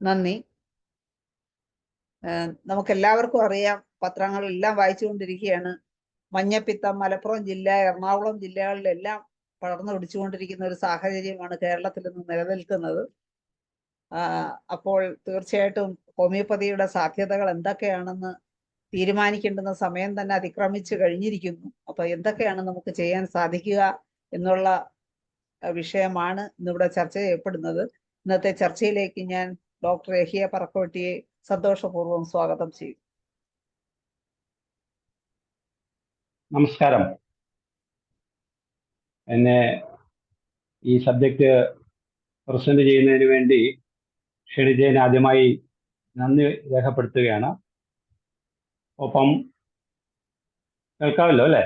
നന്ദി. നമുക്കെല്ലാവർക്കും അറിയാം, പത്രങ്ങളെല്ലാം വായിച്ചുകൊണ്ടിരിക്കുകയാണ്. മഞ്ഞപ്പിത്തം മലപ്പുറം ജില്ല, എറണാകുളം ജില്ലകളിലെല്ലാം പടർന്നു പിടിച്ചുകൊണ്ടിരിക്കുന്ന ഒരു സാഹചര്യമാണ് കേരളത്തിൽ നിന്ന് നിലനിൽക്കുന്നത്. അപ്പോൾ തീർച്ചയായിട്ടും ഹോമിയോപ്പതിയുടെ സാധ്യതകൾ എന്തൊക്കെയാണെന്ന് തീരുമാനിക്കേണ്ടുന്ന സമയം തന്നെ അതിക്രമിച്ചു കഴിഞ്ഞിരിക്കുന്നു. അപ്പൊ എന്തൊക്കെയാണ് നമുക്ക് ചെയ്യാൻ സാധിക്കുക എന്നുള്ള വിഷയമാണ് ഇന്നിവിടെ ചർച്ച ചെയ്യപ്പെടുന്നത്. ഇന്നത്തെ ചർച്ചയിലേക്ക് ഞാൻ ഡോക്ടർ യഹിയ പറക്കോട്ടിയെ സന്തോഷപൂർവ്വം സ്വാഗതം ചെയ്യും. നമസ്കാരം. എന്നെ ഈ സബ്ജക്റ്റ് പ്രസന്റ് ചെയ്യുന്നതിന് വേണ്ടി ക്ഷണിച്ചതിന് ആദ്യമായി നന്ദി രേഖപ്പെടുത്തുകയാണ്. ഒപ്പം കേൾക്കാമല്ലോ അല്ലേ?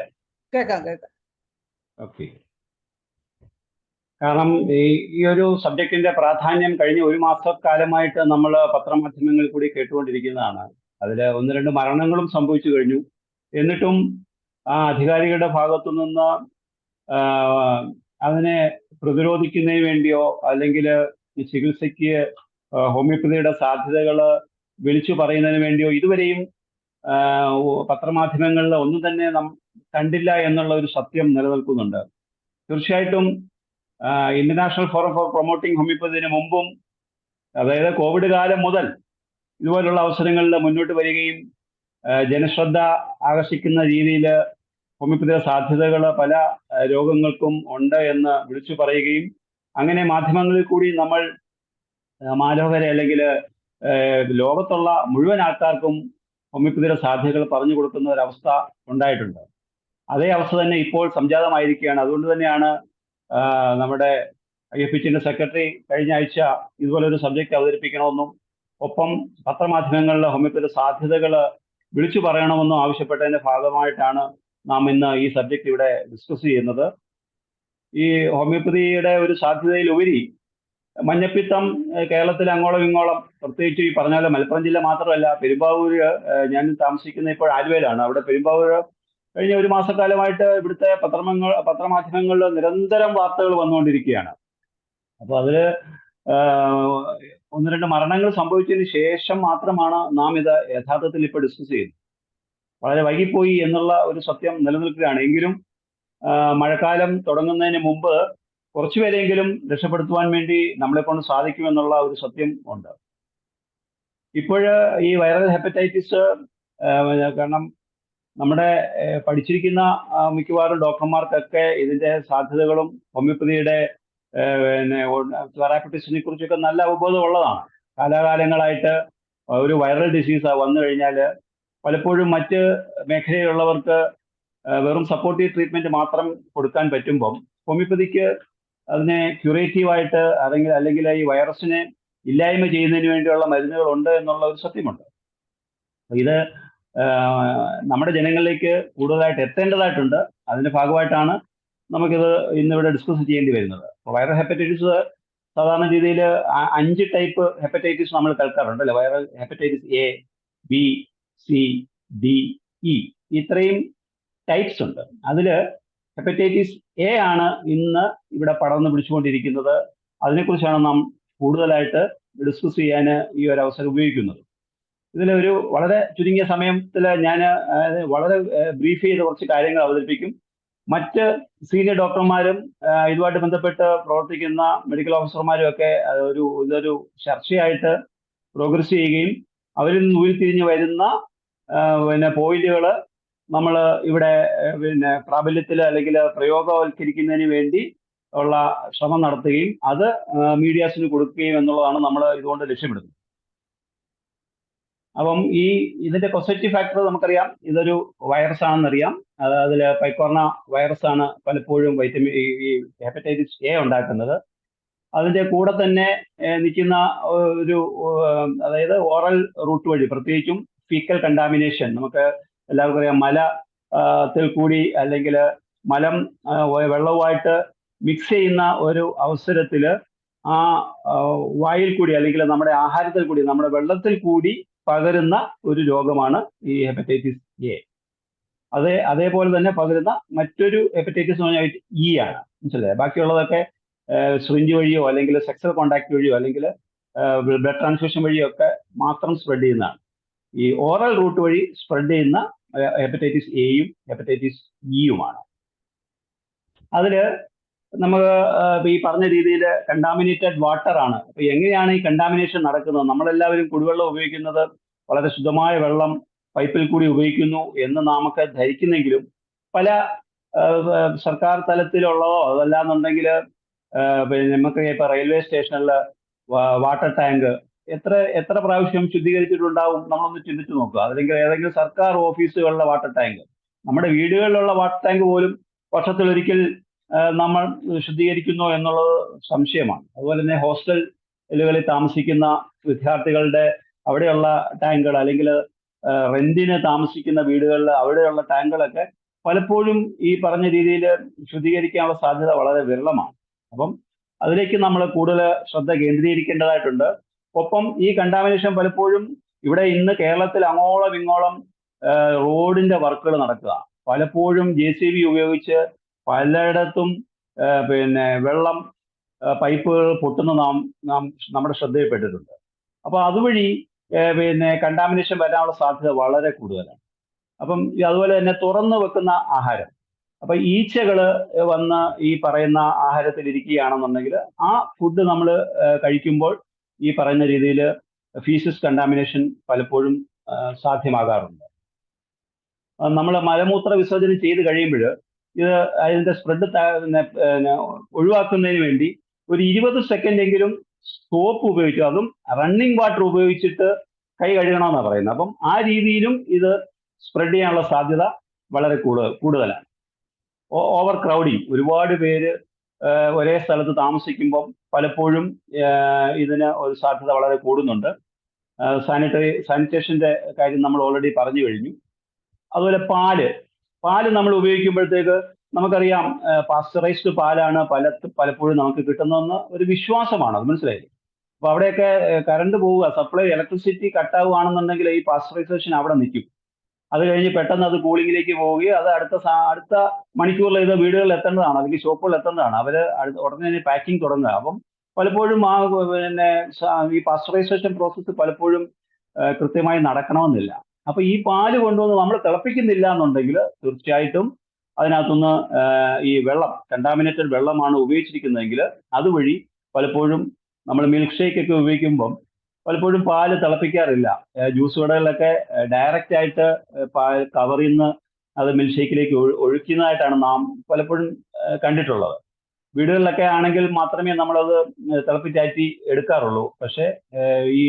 കേൾക്കാം. ഓക്കെ. കാരണം ഈ ഒരു സബ്ജക്റ്റിന്റെ പ്രാധാന്യം കഴിഞ്ഞ ഒരു മാസക്കാലമായിട്ട് നമ്മൾ പത്രമാധ്യമങ്ങളിൽ കൂടി കേട്ടുകൊണ്ടിരിക്കുന്നതാണ്. അതിൽ 1-2 മരണങ്ങളും സംഭവിച്ചു കഴിഞ്ഞു. എന്നിട്ടും ആ അധികാരികളുടെ ഭാഗത്തു നിന്ന് അതിനെ പ്രതിരോധിക്കുന്നതിന് വേണ്ടിയോ അല്ലെങ്കിൽ ചികിത്സയ്ക്ക് ഹോമിയോപ്പതിയുടെ സാധ്യതകൾ വിളിച്ചു പറയുന്നതിന് വേണ്ടിയോ ഇതുവരെയും പത്രമാധ്യമങ്ങളിൽ ഒന്നും തന്നെ കണ്ടില്ല എന്നുള്ള ഒരു സത്യം നിലനിൽക്കുന്നുണ്ട്. തീർച്ചയായിട്ടും ഇന്റർനാഷണൽ ഫോറം ഫോർ പ്രൊമോട്ടിംഗ് ഹോമിയോപ്പതിന് മുമ്പും, അതായത് കോവിഡ് കാലം മുതൽ ഇതുപോലുള്ള അവസരങ്ങളിൽ മുന്നോട്ട് വരികയും ജനശ്രദ്ധ ആകർഷിക്കുന്ന രീതിയിൽ ഹോമിയോപ്പതിയുടെ സാധ്യതകൾ പല രോഗങ്ങൾക്കും ഉണ്ട് എന്ന് വിളിച്ചു പറയുകയും അങ്ങനെ മാധ്യമങ്ങളിൽ കൂടി നമ്മൾ മാലോകരെ അല്ലെങ്കിൽ ലോകത്തുള്ള മുഴുവൻ ആൾക്കാർക്കും ഹോമിയോപ്പതിയുടെ സാധ്യതകൾ പറഞ്ഞു കൊടുക്കുന്ന ഒരവസ്ഥ ഉണ്ടായിട്ടുണ്ട്. അതേ അവസ്ഥ തന്നെ ഇപ്പോൾ സംജാതമായിരിക്കുകയാണ്. അതുകൊണ്ട് തന്നെയാണ് നമ്മുടെ IFHന്റെ സെക്രട്ടറി കഴിഞ്ഞ ആഴ്ച ഇതുപോലൊരു സബ്ജക്റ്റ് അവതരിപ്പിക്കണമെന്നും ഒപ്പം പത്രമാധ്യമങ്ങളിൽ ഹോമിയോപ്പതിയുടെ സാധ്യതകൾ വിളിച്ചു പറയണമെന്നും ആവശ്യപ്പെട്ടതിന്റെ ഭാഗമായിട്ടാണ് നാം ഇന്ന് ഈ സബ്ജക്റ്റ് ഇവിടെ ഡിസ്കസ് ചെയ്യുന്നത്. ഈ ഹോമിയോപ്പതിയുടെ ഒരു സാധ്യതയിലുപരി മഞ്ഞപ്പിത്തം കേരളത്തിൽ അങ്ങോളം ഇങ്ങോളം, പ്രത്യേകിച്ച് ഈ പറഞ്ഞ പോലെ മലപ്പുറം ജില്ല മാത്രമല്ല, പെരുമ്പാവൂര്, ഞാൻ താമസിക്കുന്ന ഇപ്പോൾ ആലുവയിലാണ്. അവിടെ പെരുമ്പാവൂര് കഴിഞ്ഞ ഒരു മാസക്കാലമായിട്ട് ഇവിടുത്തെ പത്രമാധ്യമങ്ങളിൽ നിരന്തരം വാർത്തകൾ വന്നുകൊണ്ടിരിക്കുകയാണ്. അപ്പോൾ അതില് 1-2 മരണങ്ങൾ സംഭവിച്ചതിന് ശേഷം മാത്രമാണ് നാം ഇത് യഥാർത്ഥത്തിൽ ഇപ്പോൾ ഡിസ്കസ് ചെയ്യുന്നത്. വളരെ വൈകിപ്പോയി എന്നുള്ള ഒരു സത്യം നിലനിൽക്കുകയാണ്. എങ്കിലും മഴക്കാലം തുടങ്ങുന്നതിന് മുമ്പ് കുറച്ചുപേരെങ്കിലും രക്ഷപ്പെടുത്തുവാൻ വേണ്ടി നമ്മളെ കൊണ്ട് സാധിക്കുമെന്നുള്ള ഒരു സത്യം ഉണ്ട്. ഇപ്പോഴ് ഈ വൈറൽ ഹെപ്പറ്റൈറ്റിസ്, കാരണം നമ്മുടെ പഠിച്ചിരിക്കുന്ന മിക്കവാറും ഡോക്ടർമാർക്കൊക്കെ ഇതിന്റെ സാധ്യതകളും ഹോമിയോപ്പതിയുടെ തെറാപ്യൂട്ടിക്സിനെ കുറിച്ചൊക്കെ നല്ല അവബോധം ഉള്ളതാണ്. കാലാകാലങ്ങളായിട്ട് ഒരു വൈറൽ ഡിസീസ് വന്നു കഴിഞ്ഞാൽ പലപ്പോഴും മറ്റ് മേഖലയിലുള്ളവർക്ക് വെറും സപ്പോർട്ടീവ് ട്രീറ്റ്മെന്റ് മാത്രം കൊടുക്കാൻ പറ്റുമ്പം ഹോമിയോപ്പതിക്ക് അതിനെ ക്യൂറേറ്റീവായിട്ട് അല്ലെങ്കിൽ ഈ വൈറസിനെ ഇല്ലായ്മ ചെയ്യുന്നതിന് വേണ്ടിയുള്ള മരുന്നുകൾ ഉണ്ട് എന്നുള്ള ഒരു സത്യമുണ്ട്. ഇത് നമ്മുടെ ജനങ്ങളിലേക്ക് കൂടുതലായിട്ട് എത്തേണ്ടതായിട്ടുണ്ട്. അതിന്റെ ഭാഗമായിട്ടാണ് നമുക്കിത് ഇന്നിവിടെ ഡിസ്കസ് ചെയ്യേണ്ടി വരുന്നത്. വൈറൽ ഹെപ്പറ്റൈറ്റിസ് സാധാരണ രീതിയിൽ 5 ടൈപ്പ് ഹെപ്പറ്റൈറ്റിസ് നമ്മൾ കേൾക്കാറുണ്ട് അല്ലെ? Viral hepatitis A, B, C, D, E, ഇത്രയും ടൈപ്സ് ഉണ്ട്. അതില് ഹെപ്പറ്റൈറ്റിസ് A ആണ് ഇന്ന് ഇവിടെ പടർന്നു പിടിച്ചുകൊണ്ടിരിക്കുന്നത്. അതിനെക്കുറിച്ചാണ് നാം കൂടുതലായിട്ട് ഡിസ്കസ് ചെയ്യാൻ ഈ ഒരു അവസരം ഉപയോഗിക്കുന്നത്. ഇതിലൊരു വളരെ ചുരുങ്ങിയ സമയത്തിൽ ഞാൻ വളരെ ബ്രീഫ് ചെയ്ത് കുറച്ച് കാര്യങ്ങൾ അവതരിപ്പിക്കും. മറ്റ് സീനിയർ ഡോക്ടർമാരും ഇതുമായിട്ട് ബന്ധപ്പെട്ട് പ്രവർത്തിക്കുന്ന മെഡിക്കൽ ഓഫീസർമാരും ഒക്കെ ഇതൊരു ചർച്ചയായിട്ട് പ്രോഗ്രസ് ചെയ്യുകയും അവരിൽ നിന്ന് ഉരുത്തിരിഞ്ഞ് വരുന്ന പോയിന്റുകൾ നമ്മൾ ഇവിടെ പ്രാബല്യത്തിൽ അല്ലെങ്കിൽ പ്രയോഗവൽക്കരിക്കുന്നതിന് വേണ്ടി ഉള്ള ശ്രമം നടത്തുകയും അത് മീഡിയാസിന് കൊടുക്കുകയും എന്നുള്ളതാണ് നമ്മൾ ഇതുകൊണ്ട് ലക്ഷ്യമിടുന്നത്. അപ്പം ഇതിന്റെ പോസിറ്റീവ് ഫാക്ടർ നമുക്കറിയാം, ഇതൊരു വൈറസ് ആണെന്നറിയാം. അതിൽ പൈക്കോർണ വൈറസ് ആണ് പലപ്പോഴും ഈ ഹെപ്പറ്റൈറ്റിസ് A ഉണ്ടാക്കുന്നത്. അതിന്റെ കൂടെ തന്നെ നിൽക്കുന്ന അതായത് ഓറൽ റൂട്ട് വഴി, പ്രത്യേകിച്ചും ഫീക്കൽ കണ്ടാമിനേഷൻ, നമുക്ക് എല്ലാവർക്കും അറിയാം, മലത്തിൽ കൂടി അല്ലെങ്കിൽ മലം വെള്ളവുമായിട്ട് മിക്സ് ചെയ്യുന്ന ഒരു അവസരത്തിൽ ആ വായിൽ കൂടി അല്ലെങ്കിൽ നമ്മുടെ ആഹാരത്തിൽ കൂടി, നമ്മുടെ വെള്ളത്തിൽ കൂടി പകരുന്ന ഒരു രോഗമാണ് ഈ ഹെപ്പറ്റൈറ്റിസ് A. അതേപോലെ തന്നെ പകരുന്ന മറ്റൊരു ഹെപ്പറ്റൈറ്റിസ് എന്ന് പറഞ്ഞാൽ E ആണ്. മനസ്സിലായോ? ബാക്കിയുള്ളതൊക്കെ സിറിഞ്ച് വഴിയോ അല്ലെങ്കിൽ സെക്സൽ കോണ്ടാക്ട് വഴിയോ അല്ലെങ്കിൽ ബ്ലഡ് ട്രാൻസ്ഫ്യൂഷൻ വഴിയൊക്കെ മാത്രം സ്പ്രെഡ് ചെയ്യുന്നതാണ്. ഈ ഓറൽ റൂട്ട് വഴി സ്പ്രെഡ് ചെയ്യുന്ന ഹെപ്പറ്റൈറ്റിസ് എയും ഹെപ്പറ്റൈറ്റിസ് ഇയുമാണ്. അതില് നമുക്ക് ഈ പറഞ്ഞ രീതിയിൽ കണ്ടാമിനേറ്റഡ് വാട്ടർ ആണ്. അപ്പൊ എങ്ങനെയാണ് ഈ കണ്ടാമിനേഷൻ നടക്കുന്നത്? നമ്മളെല്ലാവരും കുടിവെള്ളം ഉപയോഗിക്കുന്നത് വളരെ ശുദ്ധമായ വെള്ളം പൈപ്പിൽ കൂടി ഉപയോഗിക്കുന്നു എന്ന് നാമൊക്കെ ധരിക്കുന്നെങ്കിലും പല സർക്കാർ തലത്തിലുള്ളതോ അതല്ലാന്നുണ്ടെങ്കിൽ പിന്നെ നമുക്ക് ഇപ്പൊ റെയിൽവേ സ്റ്റേഷനിൽ വാട്ടർ ടാങ്ക് എത്ര പ്രാവശ്യം ശുദ്ധീകരിച്ചിട്ടുണ്ടാവും നമ്മളൊന്ന് ചിന്തിച്ചു നോക്കുക. അല്ലെങ്കിൽ ഏതെങ്കിലും സർക്കാർ ഓഫീസുകളിലെ വാട്ടർ ടാങ്ക്, നമ്മുടെ വീടുകളിലുള്ള വാട്ടർ ടാങ്ക് പോലും വർഷത്തിലൊരിക്കൽ നമ്മൾ ശുദ്ധീകരിക്കുന്നു എന്നുള്ളത് സംശയമാണ്. അതുപോലെ തന്നെ ഹോസ്റ്റലുകളിൽ താമസിക്കുന്ന വിദ്യാർത്ഥികളുടെ അവിടെയുള്ള ടാങ്കുകൾ, അല്ലെങ്കിൽ റെന്റിന് താമസിക്കുന്ന വീടുകളിൽ അവിടെയുള്ള ടാങ്കുകളൊക്കെ പലപ്പോഴും ഈ പറഞ്ഞ രീതിയിൽ ശുദ്ധീകരിക്കാനുള്ള സാധ്യത വളരെ വിരളമാണ്. അപ്പം അതിലേക്ക് നമ്മൾ കൂടുതൽ ശ്രദ്ധ കേന്ദ്രീകരിക്കേണ്ടതായിട്ടുണ്ട്. ഒപ്പം ഈ കണ്ടാമിനേഷൻ പലപ്പോഴും ഇവിടെ ഇന്ന് കേരളത്തിൽ അങ്ങോളം ഇങ്ങോളം റോഡിന്റെ വർക്കുകൾ നടക്കുക, പലപ്പോഴും JCB ഉപയോഗിച്ച് പലയിടത്തും പിന്നെ വെള്ളം പൈപ്പുകൾ പൊട്ടുന്ന നമ്മുടെ ശ്രദ്ധയിൽപ്പെട്ടിട്ടുണ്ട്. അപ്പൊ അതുവഴി പിന്നെ കണ്ടാമിനേഷൻ വരാനുള്ള സാധ്യത വളരെ കൂടുതലാണ്. അപ്പം അതുപോലെ തന്നെ തുറന്നു വെക്കുന്ന ആഹാരം, അപ്പൊ ഈച്ചകള് വന്ന് ഈ പറയുന്ന ആഹാരത്തിൽ ഇരിക്കുകയാണെന്നുണ്ടെങ്കിൽ ആ ഫുഡ് നമ്മൾ കഴിക്കുമ്പോൾ ഈ പറയുന്ന രീതിയിൽ ഫീസിസ് കണ്ടാമിനേഷൻ പലപ്പോഴും സാധ്യമാകാറുണ്ട്. നമ്മൾ മലമൂത്ര വിസർജനം ചെയ്ത് കഴിയുമ്പോൾ ഇത് അതിന്റെ സ്പ്രെഡ് ഒഴിവാക്കുന്നതിന് വേണ്ടി ഒരു 20 സെക്കൻഡ് എങ്കിലും സോപ്പ് ഉപയോഗിച്ചു, അതും റണ്ണിങ് വാട്ടർ ഉപയോഗിച്ചിട്ട് കൈ കഴുകണമെന്നാണ് പറയുന്നത്. അപ്പം ആ രീതിയിലും ഇത് സ്പ്രെഡ് ചെയ്യാനുള്ള സാധ്യത വളരെ കൂടുതലാണ്. ഓവർ ക്രൗഡിങ്, ഒരുപാട് പേര് ഒരേ സ്ഥലത്ത് താമസിക്കുമ്പം പലപ്പോഴും ഇതിന് ഒരു സാധ്യത വളരെ കൂടുന്നുണ്ട്. സാനിറ്റേഷന്റെ കാര്യം നമ്മൾ ഓൾറെഡി പറഞ്ഞു കഴിഞ്ഞു. അതുപോലെ പാല് നമ്മൾ ഉപയോഗിക്കുമ്പോഴത്തേക്ക് നമുക്കറിയാം പാസ്ചറൈസ്ഡ് പാലാണ് പലപ്പോഴും നമുക്ക് കിട്ടുന്നതെന്ന് ഒരു വിശ്വാസമാണ്, അത് മനസ്സിലായി. അപ്പൊ അവിടെയൊക്കെ കറണ്ട് പോവുക, സപ്ലൈ ഇലക്ട്രിസിറ്റി കട്ടാവുകയാണെന്നുണ്ടെങ്കിൽ ഈ പാസ്ചറൈസേഷൻ അവിടെ നിൽക്കും. അത് കഴിഞ്ഞ് പെട്ടെന്ന് അത് കൂളിങ്ങിലേക്ക് പോവുകയും അത് അടുത്ത മണിക്കൂറിൽ ഇത് വീടുകളിൽ എത്തേണ്ടതാണ്, അല്ലെങ്കിൽ ഷോപ്പുകളിൽ എത്തേണ്ടതാണ്. അവര് ഉടനെ തന്നെ പാക്കിംഗ് തുടങ്ങുക. അപ്പം പലപ്പോഴും പിന്നെ ഈ പാസ്ചറൈസേഷൻ പ്രോസസ്സ് പലപ്പോഴും കൃത്യമായി നടക്കണമെന്നില്ല. അപ്പൊ ഈ പാല് കൊണ്ടുവന്ന് നമ്മൾ തിളപ്പിക്കുന്നില്ല എന്നുണ്ടെങ്കിൽ തീർച്ചയായിട്ടും അതിനകത്തുനിന്ന് ഈ വെള്ളം, കണ്ടാമിനേറ്റഡ് വെള്ളമാണ് ഉപയോഗിച്ചിരിക്കുന്നതെങ്കിൽ അതുവഴി പലപ്പോഴും നമ്മൾ മിൽക്ക് ഷേക്ക് ഒക്കെ ഉപയോഗിക്കുമ്പം പലപ്പോഴും പാല് തിളപ്പിക്കാറില്ല. ജ്യൂസ് കടകളിലൊക്കെ ഡയറക്റ്റ് ആയിട്ട് കവറിൽ നിന്ന് അത് മിൽക്ക് ഷേക്കിലേക്ക് ഒഴിക്കുന്നതായിട്ടാണ് നാം പലപ്പോഴും കണ്ടിട്ടുള്ളത്. വീടുകളിലൊക്കെ ആണെങ്കിൽ മാത്രമേ നമ്മളത് തിളപ്പിച്ചാറ്റി എടുക്കാറുള്ളൂ. പക്ഷേ ഈ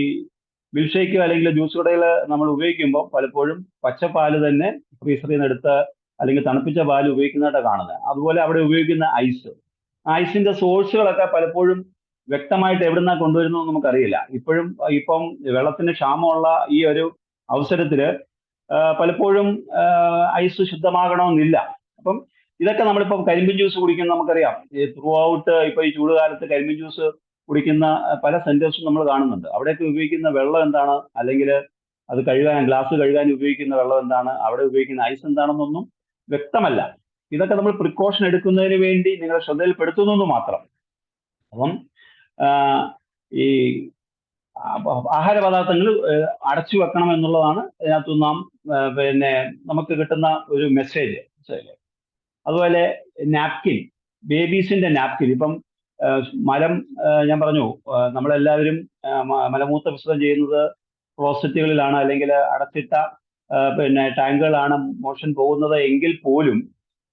മിൽക്ക് ഷേക്ക് അല്ലെങ്കിൽ ജ്യൂസ് കടകൾ നമ്മൾ ഉപയോഗിക്കുമ്പോൾ പലപ്പോഴും പച്ചപ്പാല് തന്നെ ഫ്രീസറിൽ നിന്ന് എടുത്ത് അല്ലെങ്കിൽ തണുപ്പിച്ച പാല് ഉപയോഗിക്കുന്നതായിട്ടാണ് കാണുന്നത്. അതുപോലെ അവിടെ ഉപയോഗിക്കുന്ന ഐസിന്റെ സോഴ്സുകളൊക്കെ പലപ്പോഴും വ്യക്തമായിട്ട് എവിടുന്നാ കൊണ്ടുവരുന്നത് നമുക്കറിയില്ല. ഇപ്പം വെള്ളത്തിന് ക്ഷാമമുള്ള ഈ ഒരു അവസരത്തില് പലപ്പോഴും ഐസ് ശുദ്ധമാകണമെന്നില്ല. അപ്പം ഇതൊക്കെ നമ്മളിപ്പം കരിമ്പിൻ ജ്യൂസ് കുടിക്കുന്ന നമുക്കറിയാം, ത്രൂ ഔട്ട് ഇപ്പൊ ഈ ചൂടുകാലത്ത് കരിമ്പിൻ ജ്യൂസ് കുടിക്കുന്ന പല സെന്റേഴ്സും നമ്മൾ കാണുന്നുണ്ട്. അവിടെയൊക്കെ ഉപയോഗിക്കുന്ന വെള്ളം എന്താണ്, അല്ലെങ്കിൽ അത് ഗ്ലാസ് കഴുകാൻ ഉപയോഗിക്കുന്ന വെള്ളം എന്താണ്, അവിടെ ഉപയോഗിക്കുന്ന ഐസ് എന്താണെന്നൊന്നും വ്യക്തമല്ല. ഇതൊക്കെ നമ്മൾ പ്രിക്കോഷൻ എടുക്കുന്നതിന് വേണ്ടി നിങ്ങളെ ശ്രദ്ധയിൽപ്പെടുത്തുന്നു മാത്രം. അപ്പം ഈ ആഹാര പദാർത്ഥങ്ങൾ അടച്ചു വെക്കണം എന്നുള്ളതാണ് ഇതിനകത്ത് നാം പിന്നെ നമുക്ക് കിട്ടുന്ന ഒരു മെസ്സേജ്. അതുപോലെ നാപ്കിൻ, ബേബീസിന്റെ നാപ്കിൻ. ഇപ്പം ഞാൻ പറഞ്ഞു നമ്മളെല്ലാവരും മലമൂത്ര വിസർജനം ചെയ്യുന്നത് ക്ലോസറ്റുകളിലാണ്, അല്ലെങ്കിൽ അടച്ചിട്ട പിന്നെ ടാങ്കുകളാണ് മോഷൻ പോകുന്നത് എങ്കിൽ പോലും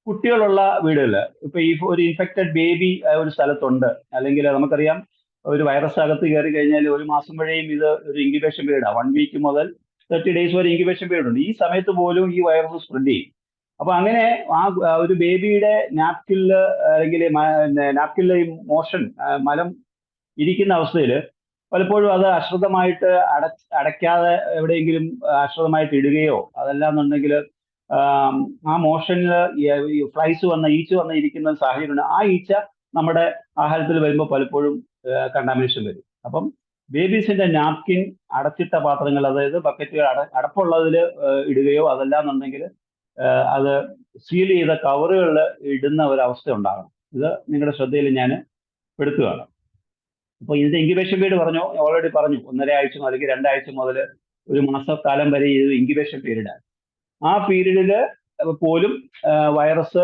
കുട്ടികളുള്ള വീടുകളിൽ ഇപ്പൊ ഈ ഒരു ഇൻഫെക്റ്റഡ് ബേബി ഒരു സ്ഥലത്തുണ്ട്, അല്ലെങ്കിൽ നമുക്കറിയാം ഒരു വൈറസ് അകത്ത് കയറി കഴിഞ്ഞാൽ 1 മാസം വരെയും ഇത് ഒരു ഇൻക്യുബേഷൻ പീരീഡാണ്. 1 വീക്ക് മുതൽ 30 ഡേയ്സ് വരെ ഇൻക്യുബേഷൻ പീരീഡ് ഉണ്ട്. ഈ സമയത്ത് പോലും ഈ വൈറസ് സ്പ്രെഡ് ചെയ്യും. അപ്പൊ അങ്ങനെ ആ ഒരു ബേബിയുടെ നാപ്കിനില് അല്ലെങ്കിൽ നാപ്കിനിലെ ഈ മോഷൻ മലം ഇരിക്കുന്ന അവസ്ഥയിൽ പലപ്പോഴും അത് അശ്രദ്ധമായിട്ട് അടയ്ക്കാതെ എവിടെയെങ്കിലും അശ്രദ്ധമായിട്ട് ഇടുകയോ അതല്ലാന്നുണ്ടെങ്കിൽ ആ മോഷനിൽ ഈച്ച വന്ന് ഇരിക്കുന്ന സാഹചര്യമുണ്ട്. ആ ഈച്ച നമ്മുടെ ആഹാരത്തിൽ വരുമ്പോൾ പലപ്പോഴും കണ്ടാമിനേഷൻ വരും. അപ്പം ബേബീസിന്റെ നാപ്കിൻ അടച്ചിട്ട പാത്രങ്ങൾ, അതായത് ബക്കറ്റുകൾ അടപ്പുള്ളതിൽ ഇടുകയോ അതല്ലാന്നുണ്ടെങ്കിൽ അത് സീൽ ചെയ്ത കവറുകളിൽ ഇടുന്ന ഒരവസ്ഥ ഉണ്ടാകണം. ഇത് നിങ്ങളുടെ ശ്രദ്ധയിൽ ഞാൻ പെടുത്തുകയാണ്. അപ്പോൾ ഇതിന്റെ ഇൻക്യുബേഷൻ പീരീഡ് ഓൾറെഡി പറഞ്ഞു, 1.5 ആഴ്ച അല്ലെങ്കിൽ 2 ആഴ്ച മുതൽ 1 മാസക്കാലം വരെ ഇത് ഇൻക്യുബേഷൻ പീരീഡാണ്. ആ പീരീഡിൽ പോലും വൈറസ്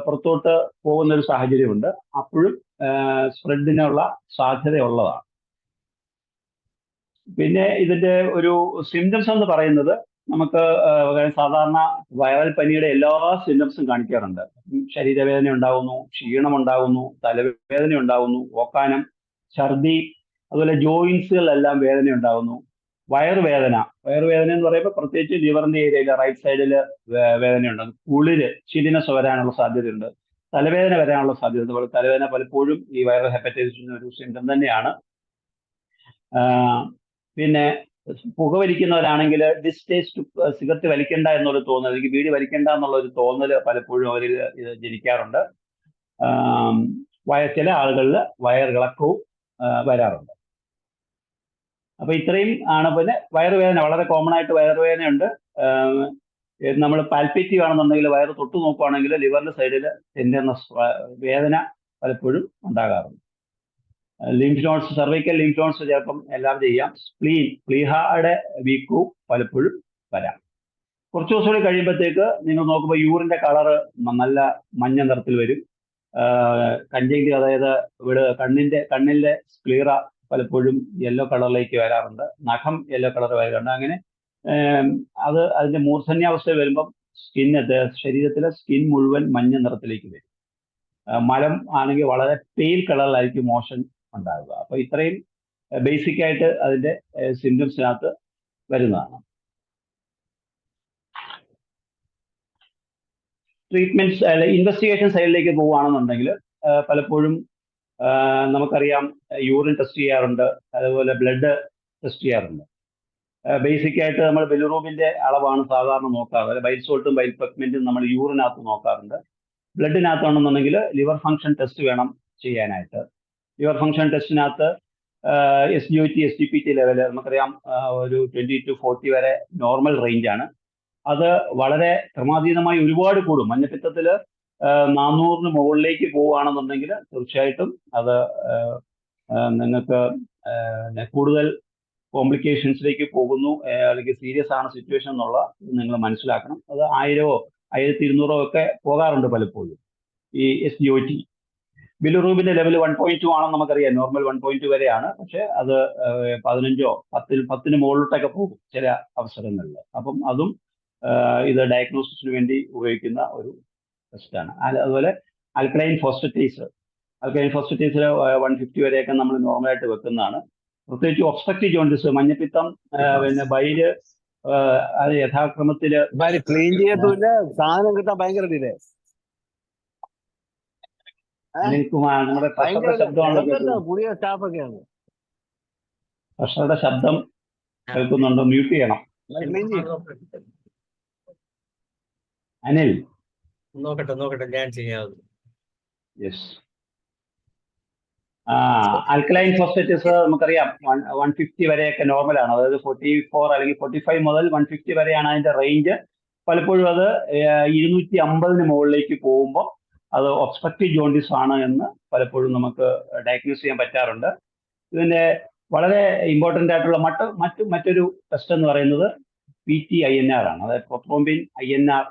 പുറത്തോട്ട് പോകുന്ന ഒരു സാഹചര്യമുണ്ട്. അപ്പോഴും സ്പ്രെഡിനുള്ള സാധ്യതയുള്ളതാണ്. പിന്നെ ഇതിന്റെ ഒരു സിംറ്റംസ് എന്ന് പറയുന്നത് നമുക്ക് സാധാരണ വൈറൽ പനിയുടെ എല്ലാ സിംറ്റംസും കാണിക്കാറുണ്ട്. ശരീരവേദന ഉണ്ടാകുന്നു, ക്ഷീണം ഉണ്ടാകുന്നു, തലവേദന ഉണ്ടാകുന്നു, ഓക്കാനം, ഛർദി, അതുപോലെ ജോയിന്റ്സുകളിലെല്ലാം വേദന ഉണ്ടാകുന്നു. വയറുവേദന എന്ന് പറയുമ്പോൾ പ്രത്യേകിച്ച് ലിവറിന്റെ ഏരിയയിൽ റൈറ്റ് സൈഡിൽ വേദന ഉണ്ടാകും. കുളിര്, ചില്ലിനസ് വരാനുള്ള സാധ്യതയുണ്ട്. തലവേദന വരാനുള്ള സാധ്യത. അതുപോലെ തലവേദന പലപ്പോഴും ഈ വൈറൽ ഹെപ്പറ്റൈറ്റിസിന്റെ ഒരു സിംറ്റം തന്നെയാണ്. പിന്നെ പുകവലിക്കുന്നവരാണെങ്കിൽ ഡിസ്റ്റേസ്റ്റ് സിഗരറ്റ് വലിക്കണ്ട എന്നുള്ള തോന്നൽ, അല്ലെങ്കിൽ ബീഡി വലിക്കണ്ട എന്നുള്ള ഒരു തോന്നൽ പലപ്പോഴും അവരിൽ ഇത് ജനിക്കാറുണ്ട്. ചില ആളുകളിൽ വയറിളക്കവും വരാറുണ്ട്. അപ്പൊ ഇത്രയും ആണ്. പിന്നെ വയറുവേദന വളരെ കോമൺ ആയിട്ട് വയറുവേദനയുണ്ട്. നമ്മൾ പാൽപ്പേറ്റീവ് ആണെന്നുണ്ടെങ്കിൽ വയറ് തൊട്ട് നോക്കുകയാണെങ്കിൽ ലിവറിന്റെ സൈഡിൽ ടെൻഡർനെസ്, വേദന പലപ്പോഴും ഉണ്ടാകാറുണ്ട്. Lymph nodes, cervical lymph nodes ചിലപ്പം എല്ലാം ചെയ്യാം. പ്ലീഹയുടെ വീക്കവും പലപ്പോഴും വരാം. കുറച്ച് ദിവസം കൂടി കഴിയുമ്പോഴത്തേക്ക് നിങ്ങൾ നോക്കുമ്പോൾ യൂറിന്റെ കളറ് നല്ല മഞ്ഞ നിറത്തിൽ വരും. കഞ്ചെങ്കിൽ, അതായത് ഇവിടെ കണ്ണിന്റെ സ്ക്ലീറ പലപ്പോഴും യെല്ലോ കളറിലേക്ക് വരാറുണ്ട്. നഖം യെല്ലോ കളർ വരാറുണ്ട്. അങ്ങനെ അതിന്റെ മൂർധന്യാവസ്ഥയിൽ വരുമ്പം ശരീരത്തിലെ സ്കിൻ മുഴുവൻ മഞ്ഞ നിറത്തിലേക്ക് വരും. മലം ആണെങ്കിൽ വളരെ പെയിൽ കളറിലായിരിക്കും മോഷൻ ഉണ്ടാകുക. അപ്പൊ ഇത്രയും ബേസിക് ആയിട്ട് അതിന്റെ സിംറ്റംസിനകത്ത് വരുന്നതാണ്. ട്രീറ്റ്മെന്റ്സ് ഇൻവെസ്റ്റിഗേഷൻ സൈഡിലേക്ക് പോവുകയാണെന്നുണ്ടെങ്കിൽ പലപ്പോഴും നമുക്കറിയാം യൂറിൻ ടെസ്റ്റ് ചെയ്യാറുണ്ട്, അതുപോലെ ബ്ലഡ് ടെസ്റ്റ് ചെയ്യാറുണ്ട്. ബേസിക് ആയിട്ട് നമ്മൾ ബിലിറൂബിന്റെ അളവാണ് സാധാരണ നോക്കാറ്. ബൈൽ സോൾട്ടും ബൈൽ പെഗ്മെന്റും നമ്മൾ യൂറിനകത്ത് നോക്കാറുണ്ട്. ബ്ലഡിനകത്താണെന്നുണ്ടെങ്കിൽ ലിവർ ഫംഗ്ഷൻ ടെസ്റ്റ് വേണം ചെയ്യാനായിട്ട്. ലിവർ ഫംഗ്ഷൻ ടെസ്റ്റിനകത്ത് SGOT, SGPT ലെവൽ നമുക്കറിയാം ഒരു 20 to 40 വരെ നോർമൽ റേഞ്ചാണ്. അത് വളരെ ക്രമാതീതമായി ഒരുപാട് കൂടും. മഞ്ഞപ്പിത്തത്തിൽ 400-ന് മുകളിലേക്ക് പോവുകയാണെന്നുണ്ടെങ്കിൽ തീർച്ചയായിട്ടും അത് നിങ്ങൾക്ക് കൂടുതൽ കോംപ്ലിക്കേഷൻസിലേക്ക് പോകുന്നു, അല്ലെങ്കിൽ സീരിയസ് ആണ് സിറ്റുവേഷൻ എന്നുള്ള നിങ്ങൾ മനസ്സിലാക്കണം. അത് 1000-ഓ 1200-ഓ ഒക്കെ പോകാറുണ്ട് പലപ്പോഴും ഈ SGOT. ബിലിറൂബിന്റെ ലെവൽ 1.2 ആണെന്ന് നമുക്കറിയാം. നോർമൽ 1.2 വരെയാണ്. പക്ഷെ അത് 15-ഓ 10-ന് മുകളിലോട്ടൊക്കെ പോകും ചില അവസരങ്ങളിൽ. അപ്പം അതും ഇത് ഡയഗ്നോസിസിന് വേണ്ടി ഉപയോഗിക്കുന്ന ഒരു ടെസ്റ്റാണ്. അതുപോലെ ആൽക്കലൈൻ ഫോസ്ഫറ്റേസ് 150 വരെയൊക്കെ നമ്മൾ നോർമലായിട്ട് വെക്കുന്നതാണ്. പ്രത്യേകിച്ച് ഒബ്സ്ട്രക്റ്റീവ് ജോണ്ടിസ്, മഞ്ഞപ്പിത്തം, പിന്നെ ബൈല് അത് യഥാക്രമത്തില് ക്ലീൻ ചെയ്യത്തില്ല, സാധനം കിട്ടാൻ ഭയങ്കര ഡിലേ. അനിൽകുമാർ, നമ്മുടെ പ്രഷറുടെ ശബ്ദമാണല്ലോ. പുതിയ സ്റ്റാഫൊക്കെയാണ്. പ്രഷറുടെ ശബ്ദം കേൾക്കുന്നുണ്ടോ? മ്യൂട്ട് ചെയ്യണം. അനിൽ നോക്കട്ടെ ഞാൻ ചെയ്യാം. യെസ്. ആൽക്കലൈൻ ഫോസ്ഫേറ്റസ് നമുക്കറിയാം 150 വരെയൊക്കെ നോർമലാണ്. അതായത് 44 അല്ലെങ്കിൽ 45 മുതൽ 150 വരെയാണ് അതിന്റെ റേഞ്ച്. പലപ്പോഴും അത് 250-ന് മുകളിലേക്ക് പോകുമ്പോൾ അത് ഒബ്സ്ട്രക്റ്റീവ് ജോണ്ടിസ് ആണ് എന്ന് പലപ്പോഴും നമുക്ക് ഡയഗ്നോസ് ചെയ്യാൻ പറ്റാറുണ്ട്. ഇതിന്റെ വളരെ ഇമ്പോർട്ടൻ്റ് ആയിട്ടുള്ള മറ്റൊരു ടെസ്റ്റ് എന്ന് പറയുന്നത് PTINR ആണ്. അതായത് പ്രോത്രോംബിൻ INR.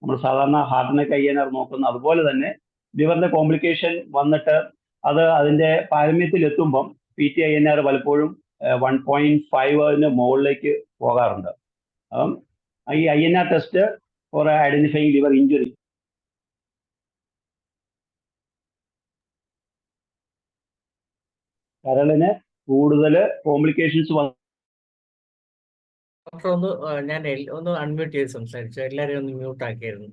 നമ്മൾ സാധാരണ ഹാർട്ടിനൊക്കെ INR നോക്കുന്ന അതുപോലെ തന്നെ ലിവറിന്റെ കോംപ്ലിക്കേഷൻ വന്നിട്ട് അത് അതിന്റെ പാരമ്യത്തിൽ എത്തുമ്പം PTINR പലപ്പോഴും 1.5-ന് മുകളിലേക്ക് പോകാറുണ്ട്. അപ്പം ഈ INR test for identifying liver injury. കരളിന് കൂടുതൽ കോംപ്ലിക്കേഷൻസ് ഞാൻ ഒന്ന് അൺമ്യൂട്ട് ചെയ്ത് സംസാരിച്ചു. എല്ലാരെയും ഒന്ന് മ്യൂട്ട് ആക്കിയായിരുന്നു.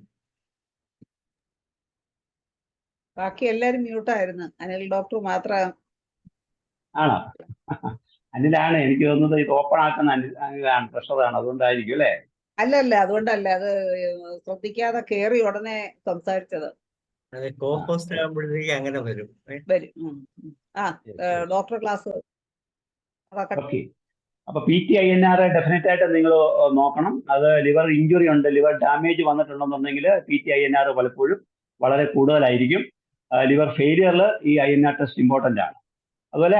ബാക്കി എല്ലാരും മ്യൂട്ടായിരുന്നു. അനിൽ ഡോക്ടർ മാത്രം. ആണോ? അനിലാണ് എനിക്ക് തോന്നുന്നത്. ഇത് ഓപ്പൺ ആക്കുന്ന അനിലാണ്, പ്രഷറാണ്, അതുകൊണ്ടായിരിക്കും അല്ലേ? അല്ല, അതുകൊണ്ടല്ല. അത് ശ്രദ്ധിക്കാതെ കേറി ഉടനെ സംസാരിച്ചത്. അതെ, കോമ്പോസ്റ്റ് ആകുമ്പോഴത്തേക്ക് അങ്ങനെ വരും. Doctor class. ഓക്കെ. അപ്പൊ PTINR ഡെഫിനറ്റ് ആയിട്ട് നിങ്ങൾ നോക്കണം. അത് ലിവർ ഇഞ്ചുറി ഉണ്ട്, ലിവർ ഡാമേജ് വന്നിട്ടുണ്ടെന്നുണ്ടെങ്കിൽ PTINR പലപ്പോഴും വളരെ കൂടുതലായിരിക്കും. ലിവർ ഫെയിലിയറിൽ ഈ INR ടെസ്റ്റ് ഇമ്പോർട്ടൻ്റ് ആണ്. അതുപോലെ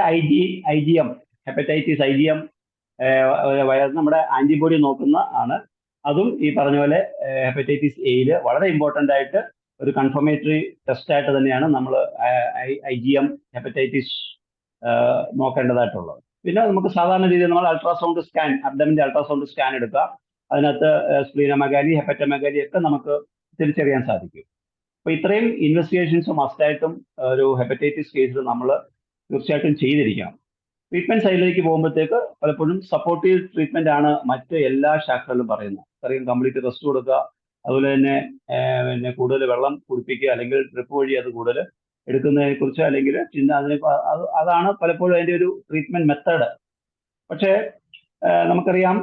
IgM ഹെപ്പറ്റൈറ്റിസ് IgM നമ്മുടെ ആന്റിബോഡി നോക്കുന്ന ആണ്. അതും ഈ പറഞ്ഞ പോലെ ഹെപ്പറ്റൈറ്റിസ് എയില് വളരെ ഇമ്പോർട്ടൻ്റ് ആയിട്ട് ഒരു കൺഫർമേറ്ററി ടെസ്റ്റ് ആയിട്ട് തന്നെയാണ് നമ്മൾ IgM ഹെപ്പറ്റൈറ്റിസ് നോക്കേണ്ടതായിട്ടുള്ളത്. പിന്നെ നമുക്ക് സാധാരണ രീതിയിൽ നമ്മൾ അൾട്രാസൗണ്ട് സ്കാൻ, അബ്ഡമിന്റെ അൾട്രാസൗണ്ട് സ്കാൻ എടുക്കുക. അതിനകത്ത് സ്പ്ലീനോമെഗാലി, ഹെപ്പറ്റോമെഗാലി ഒക്കെ നമുക്ക് തിരിച്ചറിയാൻ സാധിക്കും. അപ്പോൾ ഇത്രയും ഇൻവെസ്റ്റിഗേഷൻസ് മസ്റ്റായിട്ടും ഒരു ഹെപ്പറ്റൈറ്റിസ് കേസിൽ നമ്മൾ തീർച്ചയായിട്ടും ചെയ്തിരിക്കണം. ട്രീറ്റ്മെന്റ് സൈഡിലേക്ക് പോകുമ്പോഴത്തേക്ക് പലപ്പോഴും സപ്പോർട്ടീവ് ട്രീറ്റ്മെന്റ് ആണ് മറ്റ് എല്ലാ ശാഖകളിലും പറയുന്നത്. അത്രയും കംപ്ലീറ്റ് റെസ്റ്റ് കൊടുക്കുക, അതുപോലെ തന്നെ പിന്നെ കൂടുതൽ വെള്ളം കുടിപ്പിക്കുക, അല്ലെങ്കിൽ ഡ്രിപ്പ് വഴി അത് കൂടുതൽ എടുക്കുന്നതിനെ കുറിച്ച്, അല്ലെങ്കിൽ പിന്നെ അതാണ് പലപ്പോഴും അതിന്റെ ഒരു ട്രീറ്റ്മെന്റ് മെത്തേഡ്. പക്ഷേ നമുക്കറിയാം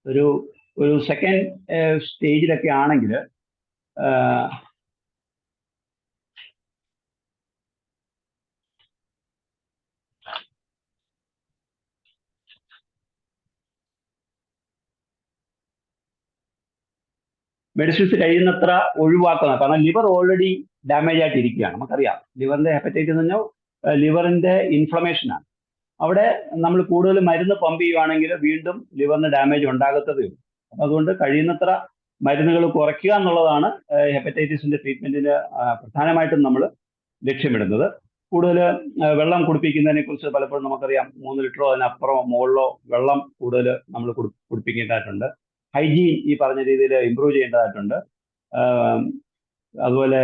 ഒരു സെക്കൻഡ് സ്റ്റേജിലൊക്കെ ആണെങ്കിൽ മെഡിസിൻസ് കഴിയുന്നത്ര ഒഴിവാക്കണം. കാരണം ലിവർ ഓൾറെഡി ഡാമേജ് ആയിട്ടിരിക്കുകയാണ്. നമുക്കറിയാം ലിവറിന്റെ ഹെപ്പറ്റൈറ്റിസ് എന്ന് പറഞ്ഞാൽ ലിവറിന്റെ ഇൻഫ്ലമേഷനാണ്. അവിടെ നമ്മൾ കൂടുതൽ മരുന്ന് പമ്പ് ചെയ്യുവാണെങ്കിൽ വീണ്ടും ലിവറിന് ഡാമേജ് ഉണ്ടാകത്തതേ ഉള്ളൂ. അപ്പം അതുകൊണ്ട് കഴിയുന്നത്ര മരുന്നുകൾ കുറയ്ക്കുക എന്നുള്ളതാണ് ഹെപ്പറ്റൈറ്റിസിന്റെ ട്രീറ്റ്മെന്റിന് പ്രധാനമായിട്ടും നമ്മൾ ലക്ഷ്യമിടുന്നത്. കൂടുതൽ വെള്ളം കുടിപ്പിക്കുന്നതിനെ കുറിച്ച് പലപ്പോഴും നമുക്കറിയാം 3 ലിറ്ററോ അതിനപ്പുറമോ മുകളിലോ വെള്ളം കൂടുതൽ നമ്മൾ കുടിപ്പിക്കേണ്ടതായിട്ടുണ്ട്. ഹൈജീൻ ഈ പറഞ്ഞ രീതിയിൽ ഇമ്പ്രൂവ് ചെയ്യേണ്ടതായിട്ടുണ്ട്. അതുപോലെ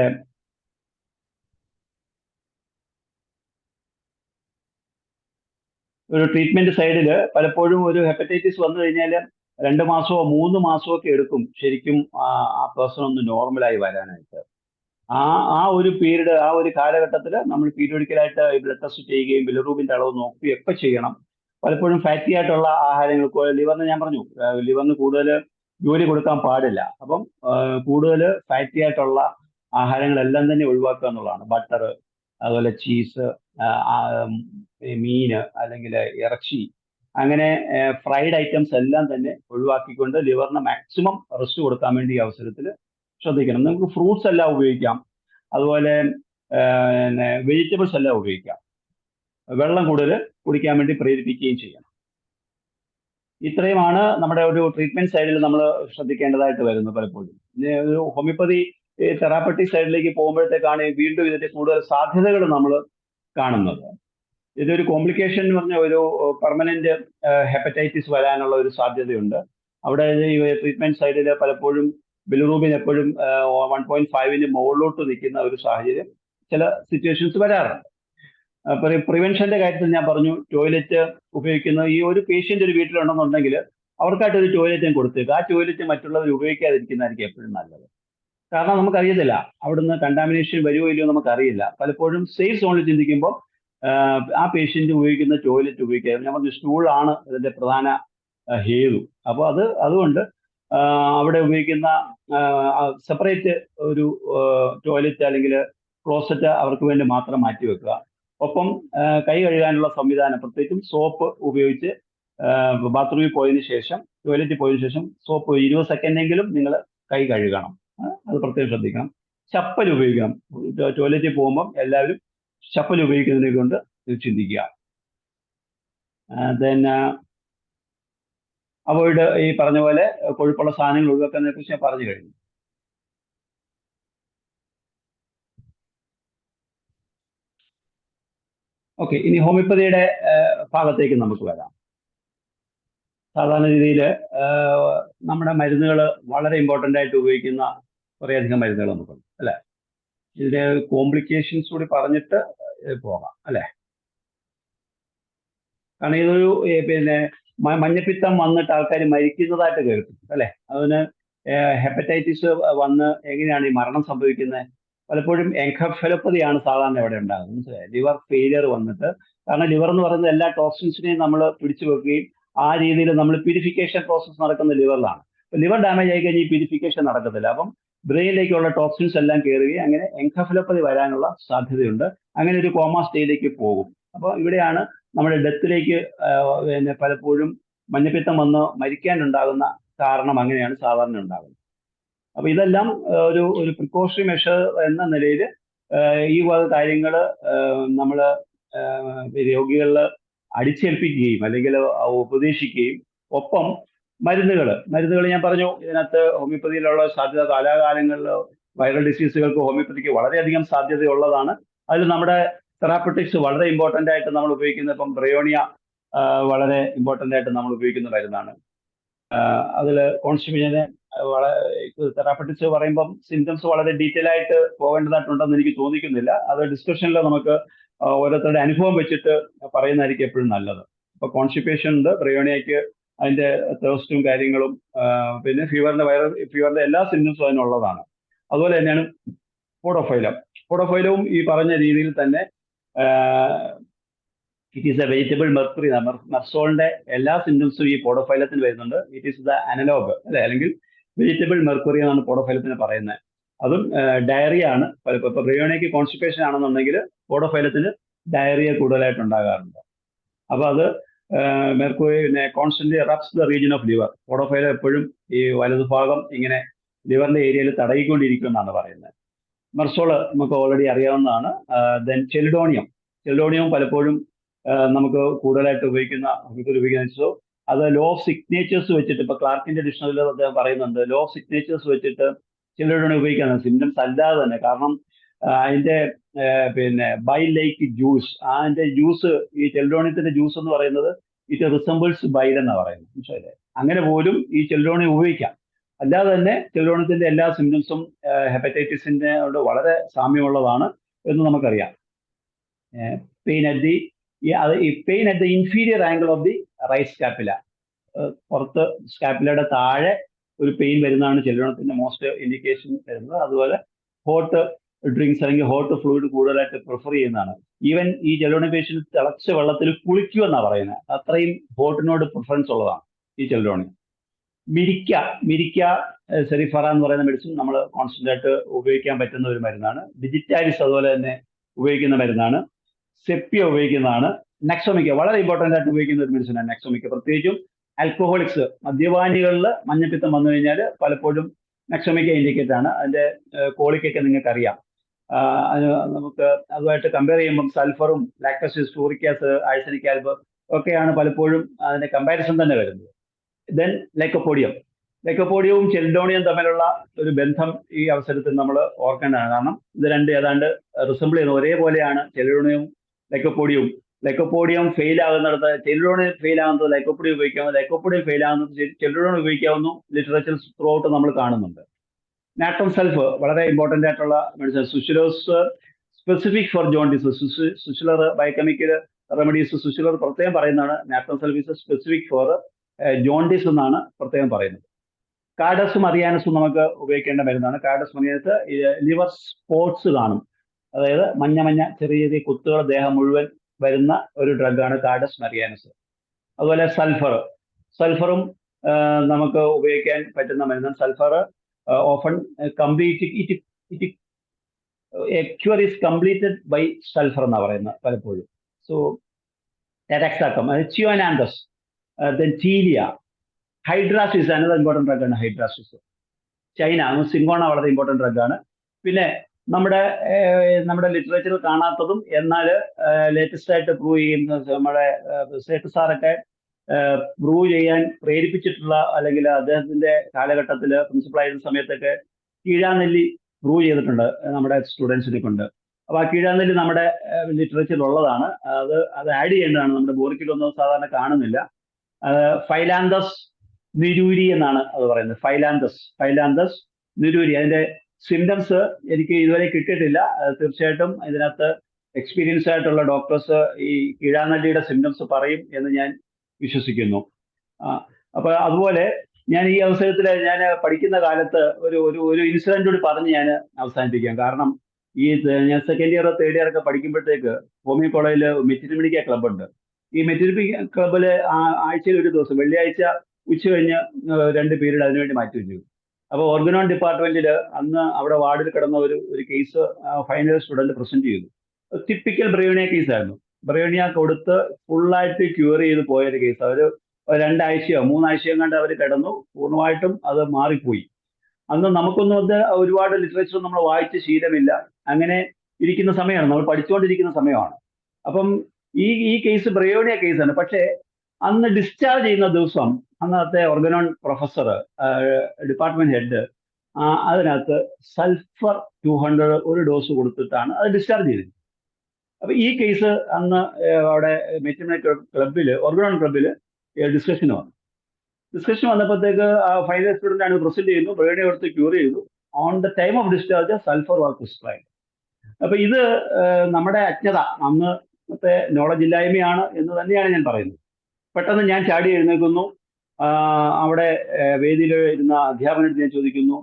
ഒരു ട്രീറ്റ്മെന്റ് സൈഡിൽ പലപ്പോഴും ഒരു ഹെപ്പറ്റൈറ്റിസ് വന്നു കഴിഞ്ഞാൽ 2 മാസമോ 3 മാസമോ ഒക്കെ എടുക്കും ശരിക്കും ആ പേഴ്സൺ ഒന്ന് നോർമലായി വരാനായിട്ട്. ആ ഒരു പീരീഡ്, ആ ഒരു കാലഘട്ടത്തിൽ നമ്മൾ പീരിയോഡിക്കലായിട്ട് ബ്ലഡ് ടെസ്റ്റ് ചെയ്യുകയും ബിലിറൂബിന്റെ അളവ് നോക്കുകയും ഒക്കെ ചെയ്യണം. പലപ്പോഴും ഫാറ്റി ആയിട്ടുള്ള ആഹാരങ്ങൾ, ലിവറിന് ഞാൻ പറഞ്ഞു ലിവറിന് കൂടുതൽ ജോലി കൊടുക്കാൻ പാടില്ല. അപ്പം കൂടുതൽ ഫാറ്റി ആയിട്ടുള്ള ആഹാരങ്ങളെല്ലാം തന്നെ ഒഴിവാക്കുക എന്നുള്ളതാണ്. ബട്ടർ, അതുപോലെ ചീസ്, മീന്, അല്ലെങ്കിൽ ഇറച്ചി, അങ്ങനെ ഫ്രൈഡ് ഐറ്റംസ് എല്ലാം തന്നെ ഒഴിവാക്കിക്കൊണ്ട് ലിവറിന് മാക്സിമം റെസ്റ്റ് കൊടുക്കാൻ വേണ്ടി ഈ അവസരത്തിൽ ശ്രദ്ധിക്കണം. നമുക്ക് ഫ്രൂട്ട്സ് എല്ലാം ഉപയോഗിക്കാം, അതുപോലെ വെജിറ്റബിൾസ് എല്ലാം ഉപയോഗിക്കാം. വെള്ളം കൂടുതൽ കുടിക്കാൻ വേണ്ടി പ്രേരിപ്പിക്കുകയും ചെയ്യണം. ഇത്രയുമാണ് നമ്മുടെ ഒരു ട്രീറ്റ്മെന്റ് സൈഡിൽ നമ്മൾ ശ്രദ്ധിക്കേണ്ടതായിട്ട് വരുന്നത്. പലപ്പോഴും ഒരു ഹോമിയോപ്പതി തെറാപ്പറ്റിക് സൈഡിലേക്ക് പോകുമ്പോഴത്തേക്കാണ് വീണ്ടും ഇതിന്റെ കൂടുതൽ സാധ്യതകൾ നമ്മൾ കാണുന്നത്. ഇതൊരു കോംപ്ലിക്കേഷൻ എന്ന് പറഞ്ഞ ഒരു പെർമനന്റ് ഹെപ്പറ്റൈറ്റിസ് വരാനുള്ള ഒരു സാധ്യതയുണ്ട്. അവിടെ ഈ ട്രീറ്റ്മെന്റ് സൈഡിൽ പലപ്പോഴും ബിലിറൂബിൻ എപ്പോഴും 1.5 മുകളിലോട്ട് നിൽക്കുന്ന ഒരു സാഹചര്യം ചില സിറ്റുവേഷൻസ് വരാറുണ്ട്. പ്രിവെൻഷന്റെ കാര്യത്തിൽ ഞാൻ പറഞ്ഞു, ടോയ്ലറ്റ് ഉപയോഗിക്കുന്ന ഈ ഒരു പേഷ്യന്റ് ഒരു വീട്ടിലുണ്ടെന്നുണ്ടെങ്കിൽ അവർക്കായിട്ട് ഒരു ടോയ്ലറ്റും കൊടുത്തേക്ക്. ആ ടോയ്ലറ്റ് മറ്റുള്ളവർ ഉപയോഗിക്കാതിരിക്കുന്നതായിരിക്കും എപ്പോഴും നല്ലത്. കാരണം നമുക്കറിയത്തില്ല അവിടുന്ന് കണ്ടാമിനേഷൻ വരുമോ ഇല്ലയോ നമുക്കറിയില്ല. പലപ്പോഴും സേഫ് സോണിൽ ചിന്തിക്കുമ്പോൾ ആ പേഷ്യന്റ് ഉപയോഗിക്കുന്ന ടോയ്ലറ്റ് ഉപയോഗിക്കാതെ, ഞാൻ പറഞ്ഞു സ്റ്റൂളാണ് ഇതിന്റെ പ്രധാന ഹേതു. അപ്പോൾ അതുകൊണ്ട് അവിടെ ഉപയോഗിക്കുന്ന സെപ്പറേറ്റ് ഒരു ടോയ്ലറ്റ് അല്ലെങ്കിൽ ക്ലോസറ്റ് അവർക്ക് വേണ്ടി മാത്രം മാറ്റി വെക്കുക. ഒപ്പം കൈ കഴുകാനുള്ള സംവിധാനം, പ്രത്യേകിച്ചും സോപ്പ് ഉപയോഗിച്ച് ബാത്റൂമിൽ പോയതിനു ശേഷം, ടോയ്ലറ്റിൽ പോയതിനു ശേഷം സോപ്പ് 20 സെക്കൻഡെങ്കിലും നിങ്ങൾ കൈ കഴുകണം. അത് പ്രത്യേകം ശ്രദ്ധിക്കണം. ചപ്പൽ ഉപയോഗിക്കണം. ടോയ്ലറ്റിൽ പോകുമ്പം എല്ലാവരും ചപ്പൽ ഉപയോഗിക്കുന്നതിനെ കൊണ്ട് ചിന്തിക്കുക. അവോയ്ഡ് ഈ പറഞ്ഞ പോലെ കൊഴുപ്പുള്ള സാധനങ്ങൾ ഒഴിവാക്കുന്നതിനെ കുറിച്ച് ഞാൻ പറഞ്ഞു കഴിഞ്ഞു. ഓക്കെ, ഇനി ഹോമിയോപ്പതിയുടെ ഭാഗത്തേക്ക് നമുക്ക് വരാം. സാധാരണ രീതിയിൽ നമ്മുടെ മരുന്നുകൾ വളരെ ഇമ്പോർട്ടൻ്റ് ആയിട്ട് ഉപയോഗിക്കുന്ന കുറേയധികം മരുന്നുകൾ നമുക്കുണ്ട് അല്ലേ. ഇതിന്റെ കോംപ്ലിക്കേഷൻസ് കൂടി പറഞ്ഞിട്ട് പോകാം അല്ലേ. കാരണം ഇതൊരു പിന്നെ മഞ്ഞപ്പിത്തം വന്നിട്ട് ആൾക്കാർ മരിക്കുന്നതായിട്ട് കേൾക്കും അല്ലേ. അതിന് ഹെപ്പറ്റൈറ്റിസ് വന്ന് എങ്ങനെയാണ് ഈ മരണം സംഭവിക്കുന്നത്? പലപ്പോഴും എൻകഫലോപ്പതിയാണ് സാധാരണ ഇവിടെ ഉണ്ടാകുന്നത്. മനസ്സിലായി, ലിവർ ഫെയിലിയർ വന്നിട്ട്. കാരണം ലിവർ എന്ന് പറയുന്നത് എല്ലാ ടോക്സിൻസിനെയും നമ്മൾ പിടിച്ചു വെക്കുകയും ആ രീതിയിൽ നമ്മൾ പ്യൂരിഫിക്കേഷൻ പ്രോസസ്സ് നടക്കുന്ന ലിവറിലാണ്. ലിവർ ഡാമേജ് ആയി കഴിഞ്ഞാൽ ഈ പ്യൂരിഫിക്കേഷൻ നടക്കത്തില്ല. അപ്പം ബ്രെയിനിലേക്കുള്ള ടോക്സിൻസ് എല്ലാം കയറുകയും അങ്ങനെ എൻകഫലോപ്പതി വരാനുള്ള സാധ്യതയുണ്ട്. അങ്ങനെ ഒരു കോമ സ്റ്റേജിലേക്ക് പോകും. അപ്പോൾ ഇവിടെയാണ് നമ്മുടെ ഡെത്തിലേക്ക് പിന്നെ പലപ്പോഴും മഞ്ഞപ്പിത്തം വന്ന് മരിക്കാനുണ്ടാകുന്ന കാരണം അങ്ങനെയാണ് സാധാരണ ഉണ്ടാകുന്നത്. അപ്പൊ ഇതെല്ലാം ഒരു പ്രിക്കോഷണറി മെഷർ എന്ന നിലയിൽ ഈ വക കാര്യങ്ങൾ നമ്മൾ രോഗികളിൽ അടിച്ചേൽപ്പിക്കുകയും അല്ലെങ്കിൽ ഉപദേശിക്കുകയും ഒപ്പം മരുന്നുകൾ ഞാൻ പറഞ്ഞു ഇതിനകത്ത് ഹോമിയോപ്പതിയിലുള്ള സാധ്യത കാലാകാലങ്ങളിൽ വൈറൽ ഡിസീസുകൾക്ക് ഹോമിയോപ്പതിക്ക് വളരെയധികം സാധ്യതയുള്ളതാണ്. അതിൽ നമ്മുടെ തെറാപ്പറ്റിക്സ് വളരെ ഇമ്പോർട്ടൻ്റ് ആയിട്ട് നമ്മൾ ഉപയോഗിക്കുന്ന ഇപ്പം ബ്രയോണിയ വളരെ ഇമ്പോർട്ടൻ്റ് ആയിട്ട് നമ്മൾ ഉപയോഗിക്കുന്ന മരുന്നാണ്. അതിൽ കോൺസ്റ്റിപ്പേഷന് തെറാപ്പറ്റിക്സ് പറയുമ്പം സിംറ്റംസ് വളരെ ഡീറ്റെയിൽ ആയിട്ട് പോകേണ്ടതായിട്ടുണ്ടെന്ന് എനിക്ക് തോന്നിക്കുന്നില്ല. അത് ഡിസ്കഷനിൽ നമുക്ക് ഓരോരുത്തരുടെ അനുഭവം വെച്ചിട്ട് പറയുന്നതായിരിക്കും എപ്പോഴും നല്ലത്. ഇപ്പോൾ കോൺസ്റ്റിപ്പേഷൻ ഉണ്ട്, ബ്രയോണിയയ്ക്ക് അതിൻ്റെ തേഴ്സ്റ്റും കാര്യങ്ങളും പിന്നെ ഫീവറിൻ്റെ എല്ലാ സിംറ്റംസും അതിനുള്ളതാണ്. അതുപോലെ തന്നെയാണ് പോഡോഫൈലവും ഈ പറഞ്ഞ രീതിയിൽ തന്നെ it is a vegetable mercury. മെർസോളിന്റെ എല്ലാ സിംറ്റംസും ഈ പോഡോഫൈലത്തിന് വരുന്നുണ്ട്. ഇറ്റ് ഈസ് ദ അനലോഗ് അല്ലെ, അല്ലെങ്കിൽ വെജിറ്റബിൾ മെർക്കുറി എന്നാണ് പോഡോഫൈലത്തിന് പറയുന്നത്. അതും ഡയറിയ ആണ്. ഇപ്പോൾ ബ്രയോണിയയ്ക്ക് കോൺസ്റ്റിപ്പേഷൻ ആണെന്നുണ്ടെങ്കിൽ പോഡോഫൈലത്തിന് ഡയറിയ കൂടുതലായിട്ട് ഉണ്ടാകാറുണ്ട്. അപ്പോൾ അത് മെർക്കുറി പിന്നെ constantly rubs the region of liver. Podophyllum എപ്പോഴും ഈ വലതുഭാഗം ഇങ്ങനെ ലിവറിന്റെ ഏരിയയിൽ തടയിക്കൊണ്ടിരിക്കുമെന്നാണ് പറയുന്നത്. മെർസോള് നമുക്ക് ഓൾറെഡി അറിയാവുന്നതാണ്. ദെൻ ചെലിഡോണിയം പലപ്പോഴും നമുക്ക് കൂടുതലായിട്ട് ഉപയോഗിക്കുന്ന അത് ലോ ഓഫ് സിഗ്നേച്ചേഴ്സ് വെച്ചിട്ട് ഇപ്പൊ ക്ലാർക്കിന്റെ ഡിക്ഷണറിയിൽ അദ്ദേഹം പറയുന്നുണ്ട്, ലോ ഓഫ് സിഗ്നേച്ചേഴ്സ് വെച്ചിട്ട് ചെലിഡോണിയം ഉപയോഗിക്കുന്നത് സിംറ്റംസ് അല്ലാതെ തന്നെ. കാരണം അതിന്റെ പിന്നെ ബൈൽ ലൈക്ക് ജ്യൂസ്, അതിന്റെ ജ്യൂസ്, ഈ ചെലിഡോണിയത്തിന്റെ ജ്യൂസ് എന്ന് പറയുന്നത് ഇറ്റ് റിസംബിൾസ് ബൈൽ എന്നാണ് പറയുന്നത്, മനസ്സിലായില്ലേ? അങ്ങനെ പോലും ഈ ചെലിഡോണിയം ഉപയോഗിക്കാം. അല്ലാതെ തന്നെ ചെലിഡോണിയത്തിന്റെ എല്ലാ സിംറ്റംസും ഹെപ്പറ്റൈറ്റിസിന്റെ വളരെ സാമ്യമുള്ളതാണ് എന്ന് നമുക്കറിയാം. Pain at the inferior angle of the right scapula, പുറത്ത് സ്കാപ്പിലയുടെ താഴെ ഒരു പെയിൻ വരുന്നതാണ് ചെലിഡോണിയത്തിന്റെ മോസ്റ്റ് ഇൻഡിക്കേഷൻ വരുന്നത്. അതുപോലെ ഹോട്ട് ഡ്രിങ്ക്സ് അല്ലെങ്കിൽ ഹോട്ട് ഫ്ലൂയിഡ് കൂടുതലായിട്ട് പ്രിഫർ ചെയ്യുന്നതാണ്. ഈവൻ ഈ ചെലിഡോണിയം പേഷ്യൻറ്റ് തിളച്ച വെള്ളത്തിൽ കുളിക്കുമെന്നാണ് പറയുന്നത്. അത്രയും ഹോട്ടിനോട് പ്രിഫറൻസ് ഉള്ളതാണ് ഈ ചെലിഡോണിയം. മിരിക്ക സെറിഫറ എന്ന് പറയുന്ന മെഡിസിൻ നമ്മൾ കോൺസ്റ്റന്റ് ആയിട്ട് ഉപയോഗിക്കാൻ പറ്റുന്ന ഒരു മരുന്നാണ്. ഡിജിറ്റാലിസ് അതുപോലെ തന്നെ ഉപയോഗിക്കുന്ന മരുന്നാണ്. സെപ്പിയ ഉപയോഗിക്കുന്നതാണ്. നെക്സോമിക്ക വളരെ ഇമ്പോർട്ടൻ്റ് ആയിട്ട് ഉപയോഗിക്കുന്ന ഒരു മെഡിസിനാണ് നെക്സോമിക്ക. പ്രത്യേകിച്ചും ആൽക്കഹോളിക്സ്, മദ്യപാനികളിൽ മഞ്ഞപ്പിത്തം വന്നു കഴിഞ്ഞാൽ പലപ്പോഴും നെക്സോമിക്ക ഇൻഡിക്കേറ്റ് ആണ്. അതിന്റെ കോളിക്കൊക്കെ നിങ്ങൾക്ക് അറിയാം. നമുക്ക് അതുമായിട്ട് കമ്പയർ ചെയ്യുമ്പം സൾഫറും ലാക്ടോസിസ്, സ്റ്റോറിക് ആസിഡ്, ആഴ്സനിക് ആൽബ് ഒക്കെയാണ് പലപ്പോഴും അതിന്റെ കമ്പാരിസൺ തന്നെ വരുന്നത്. ദെൻ ലൈക്കോപോഡിയവും ചെലിഡോണിയം തമ്മിലുള്ള ഒരു ബന്ധം ഈ അവസരത്തിൽ നമ്മൾ ഓർക്കേണ്ടതാണ്. കാരണം ഇത് രണ്ട് ഏതാണ്ട് റിസംബിൾ ചെയ്യുന്ന ഒരേപോലെയാണ് ചെലിഡോണിയവും ലൈക്കോപോഡിയം ഫെയിൽ ആകുന്നിടത്ത് ചെലിഡോണിയം ഫെയിൽ ആകുന്നത് ലൈക്കോപോഡിയം ഉപയോഗിക്കാവുന്നു, ലൈക്കോപോഡിയം ഫെയിൽ ആകുന്നത് ചെലിഡോണിയം ഉപയോഗിക്കാവുന്നു. ലിറ്ററേച്ചർ ത്രൂ ഔട്ട് നമ്മൾ കാണുന്നുണ്ട്. നാട്രം സൾഫ് വളരെ ഇമ്പോർട്ടൻ്റ് ആയിട്ടുള്ള മെഡിസിൻ. Schussler's specific for jaundice. Schussler biochemical remedies Schussler പ്രത്യേകം പറയുന്നതാണ് natrum sulph specific for jaundice എന്നാണ് പ്രത്യേകം പറയുന്നത്. കാഡസും അറിയാനസും നമുക്ക് ഉപയോഗിക്കേണ്ട മരുന്നാണ്. കാഡസ് മറിയാനസ് ലിവർ സ്പോട്സ് കാണും, അതായത് മഞ്ഞ ചെറിയ കുത്തുകൾ ദേഹം മുഴുവൻ വരുന്ന ഒരു ഡ്രഗാണ് കാഡസ് മറിയാനസ്. അതുപോലെ സൾഫറും നമുക്ക് ഉപയോഗിക്കാൻ പറ്റുന്ന മരുന്നാണ്. Sulphur often cure is completed by sulphur എന്നാണ് പറയുന്നത് പലപ്പോഴും. So taraxacum, chionanthus, ptelea, hydrastis another important ഡ്രഗാണ്. ഹൈഡ്രാസിസ് ചൈന, സിങ്കോണ വളരെ ഇമ്പോർട്ടൻ്റ് ഡ്രഗാണ്. പിന്നെ നമ്മുടെ ലിറ്ററേച്ചറിൽ കാണാത്തതും എന്നാൽ ലേറ്റസ്റ്റ് ആയിട്ട് പ്രൂവ് ചെയ്യുന്ന നമ്മുടെ സേട്ട് സാറൊക്കെ പ്രൂവ് ചെയ്യാൻ പ്രേരിപ്പിച്ചിട്ടുള്ള, അല്ലെങ്കിൽ അദ്ദേഹത്തിന്റെ കാലഘട്ടത്തിൽ പ്രിൻസിപ്പൾ ആയിരുന്ന സമയത്തൊക്കെ കീഴാനെല്ലി പ്രൂവ് ചെയ്തിട്ടുണ്ട് നമ്മുടെ സ്റ്റുഡൻസിനെ കൊണ്ട്. അപ്പൊ ആ കീഴാനെല്ലി നമ്മുടെ ലിറ്ററേച്ചറിൽ ഉള്ളതാണ്. അത് ആഡ് ചെയ്യേണ്ടതാണ്. നമ്മുടെ ബോറിക്കിലൊന്നും സാധാരണ കാണുന്നില്ല. ഫൈലാന്തസ് നിരൂരി എന്നാണ് അത് പറയുന്നത്. ഫൈലാന്തസ് നിരൂരി. അതിന്റെ സിംറ്റംസ് എനിക്ക് ഇതുവരെ കിട്ടിയിട്ടില്ല. തീർച്ചയായിട്ടും ഇതിനകത്ത് എക്സ്പീരിയൻസ് ആയിട്ടുള്ള ഡോക്ടേഴ്സ് ഈ കീഴാനെല്ലിയുടെ സിംറ്റംസ് പറയും എന്ന് ഞാൻ വിശ്വസിക്കുന്നു. അപ്പൊ അതുപോലെ ഞാൻ ഈ അവസരത്തിൽ ഞാൻ പഠിക്കുന്ന കാലത്ത് ഒരു ഇൻസിഡന്റ് കൂടി പറഞ്ഞ് ഞാൻ അവസാനിപ്പിക്കാം. കാരണം ഞാൻ സെക്കൻഡ് ഇയർ തേർഡ് ഇയർ ഒക്കെ പഠിക്കുമ്പോഴത്തേക്ക് ഹോമിയോ കോളേജിൽ മെറ്റിനിമിഡിക്ക ക്ലബ് ഉണ്ട്. ഈ മെറ്റിനിമിഡിക്ക ക്ലബ്ബില് ആഴ്ചയിൽ ഒരു ദിവസം വെള്ളിയാഴ്ച ഉച്ച കഴിഞ്ഞ് 2 പീരീഡ് അതിനുവേണ്ടി മാറ്റി വെച്ചു. അപ്പോൾ ഓർഗനോൺ ഡിപ്പാർട്ട്മെന്റിൽ അന്ന് അവിടെ വാർഡിൽ കിടന്ന ഒരു കേസ് ഫൈനൽ സ്റ്റുഡന്റ് പ്രസന്റ് ചെയ്തു. ടിപ്പിക്കൽ ബ്രയോണിയ കേസായിരുന്നു. ബ്രയോണിയ കൊടുത്ത് ഫുള്ളായിട്ട് ക്യൂർ ചെയ്ത് പോയൊരു കേസ്. അവർ 2 ആഴ്ചയോ 3 ആഴ്ചയോ കണ്ട് അവർ കിടന്നു. പൂർണ്ണമായിട്ടും അത് മാറിപ്പോയി. അന്ന് നമുക്കൊന്നും അത് ഒരുപാട് ലിറ്ററേച്ചർ നമ്മൾ വായിച്ച് ശീലമില്ല. അങ്ങനെ ഇരിക്കുന്ന സമയമാണ്, നമ്മൾ പഠിച്ചുകൊണ്ടിരിക്കുന്ന സമയമാണ്. അപ്പം ഈ കേസ് ബ്രയോണിയ കേസാണ്. പക്ഷേ അന്ന് ഡിസ്ചാർജ് ചെയ്യുന്ന ദിവസം അന്നത്തെ ഓർഗനോൺ പ്രൊഫസർ, ഡിപ്പാർട്ട്മെന്റ് ഹെഡ്, അതിനകത്ത് സൾഫർ 200 ഒരു ഡോസ് കൊടുത്തിട്ടാണ് അത് ഡിസ്ചാർജ് ചെയ്തത്. അപ്പൊ ഈ കേസ് അന്ന് അവിടെ മെറ്റർനൈറ്റ് ക്ലബിൽ, ഓർഗനോൺ ക്ലബിൽ ഡിസ്കഷന് വന്നു. ഡിസ്കഷൻ വന്നപ്പോഴത്തേക്ക് ഫൈനൽ സ്റ്റുഡന്റ് ആണ് പ്രസന്റ് ചെയ്യുന്നു, ബ്രയോണിയ കൊടുത്ത് ക്യൂർ ചെയ്തു. On the time of discharge sulphur was prescribe. അപ്പൊ ഇത് നമ്മുടെ അജ്ഞത, അന്നത്തെ നോളജ് ഇല്ലായ്മയാണ് എന്ന് തന്നെയാണ് ഞാൻ പറയുന്നത്. പെട്ടെന്ന് ഞാൻ ചാടി എഴുന്നേൽക്കുന്നു. അവിടെ വേദിയിൽ ഇരുന്ന അധ്യാപകനോട് ഞാൻ ചോദിക്കുന്നു,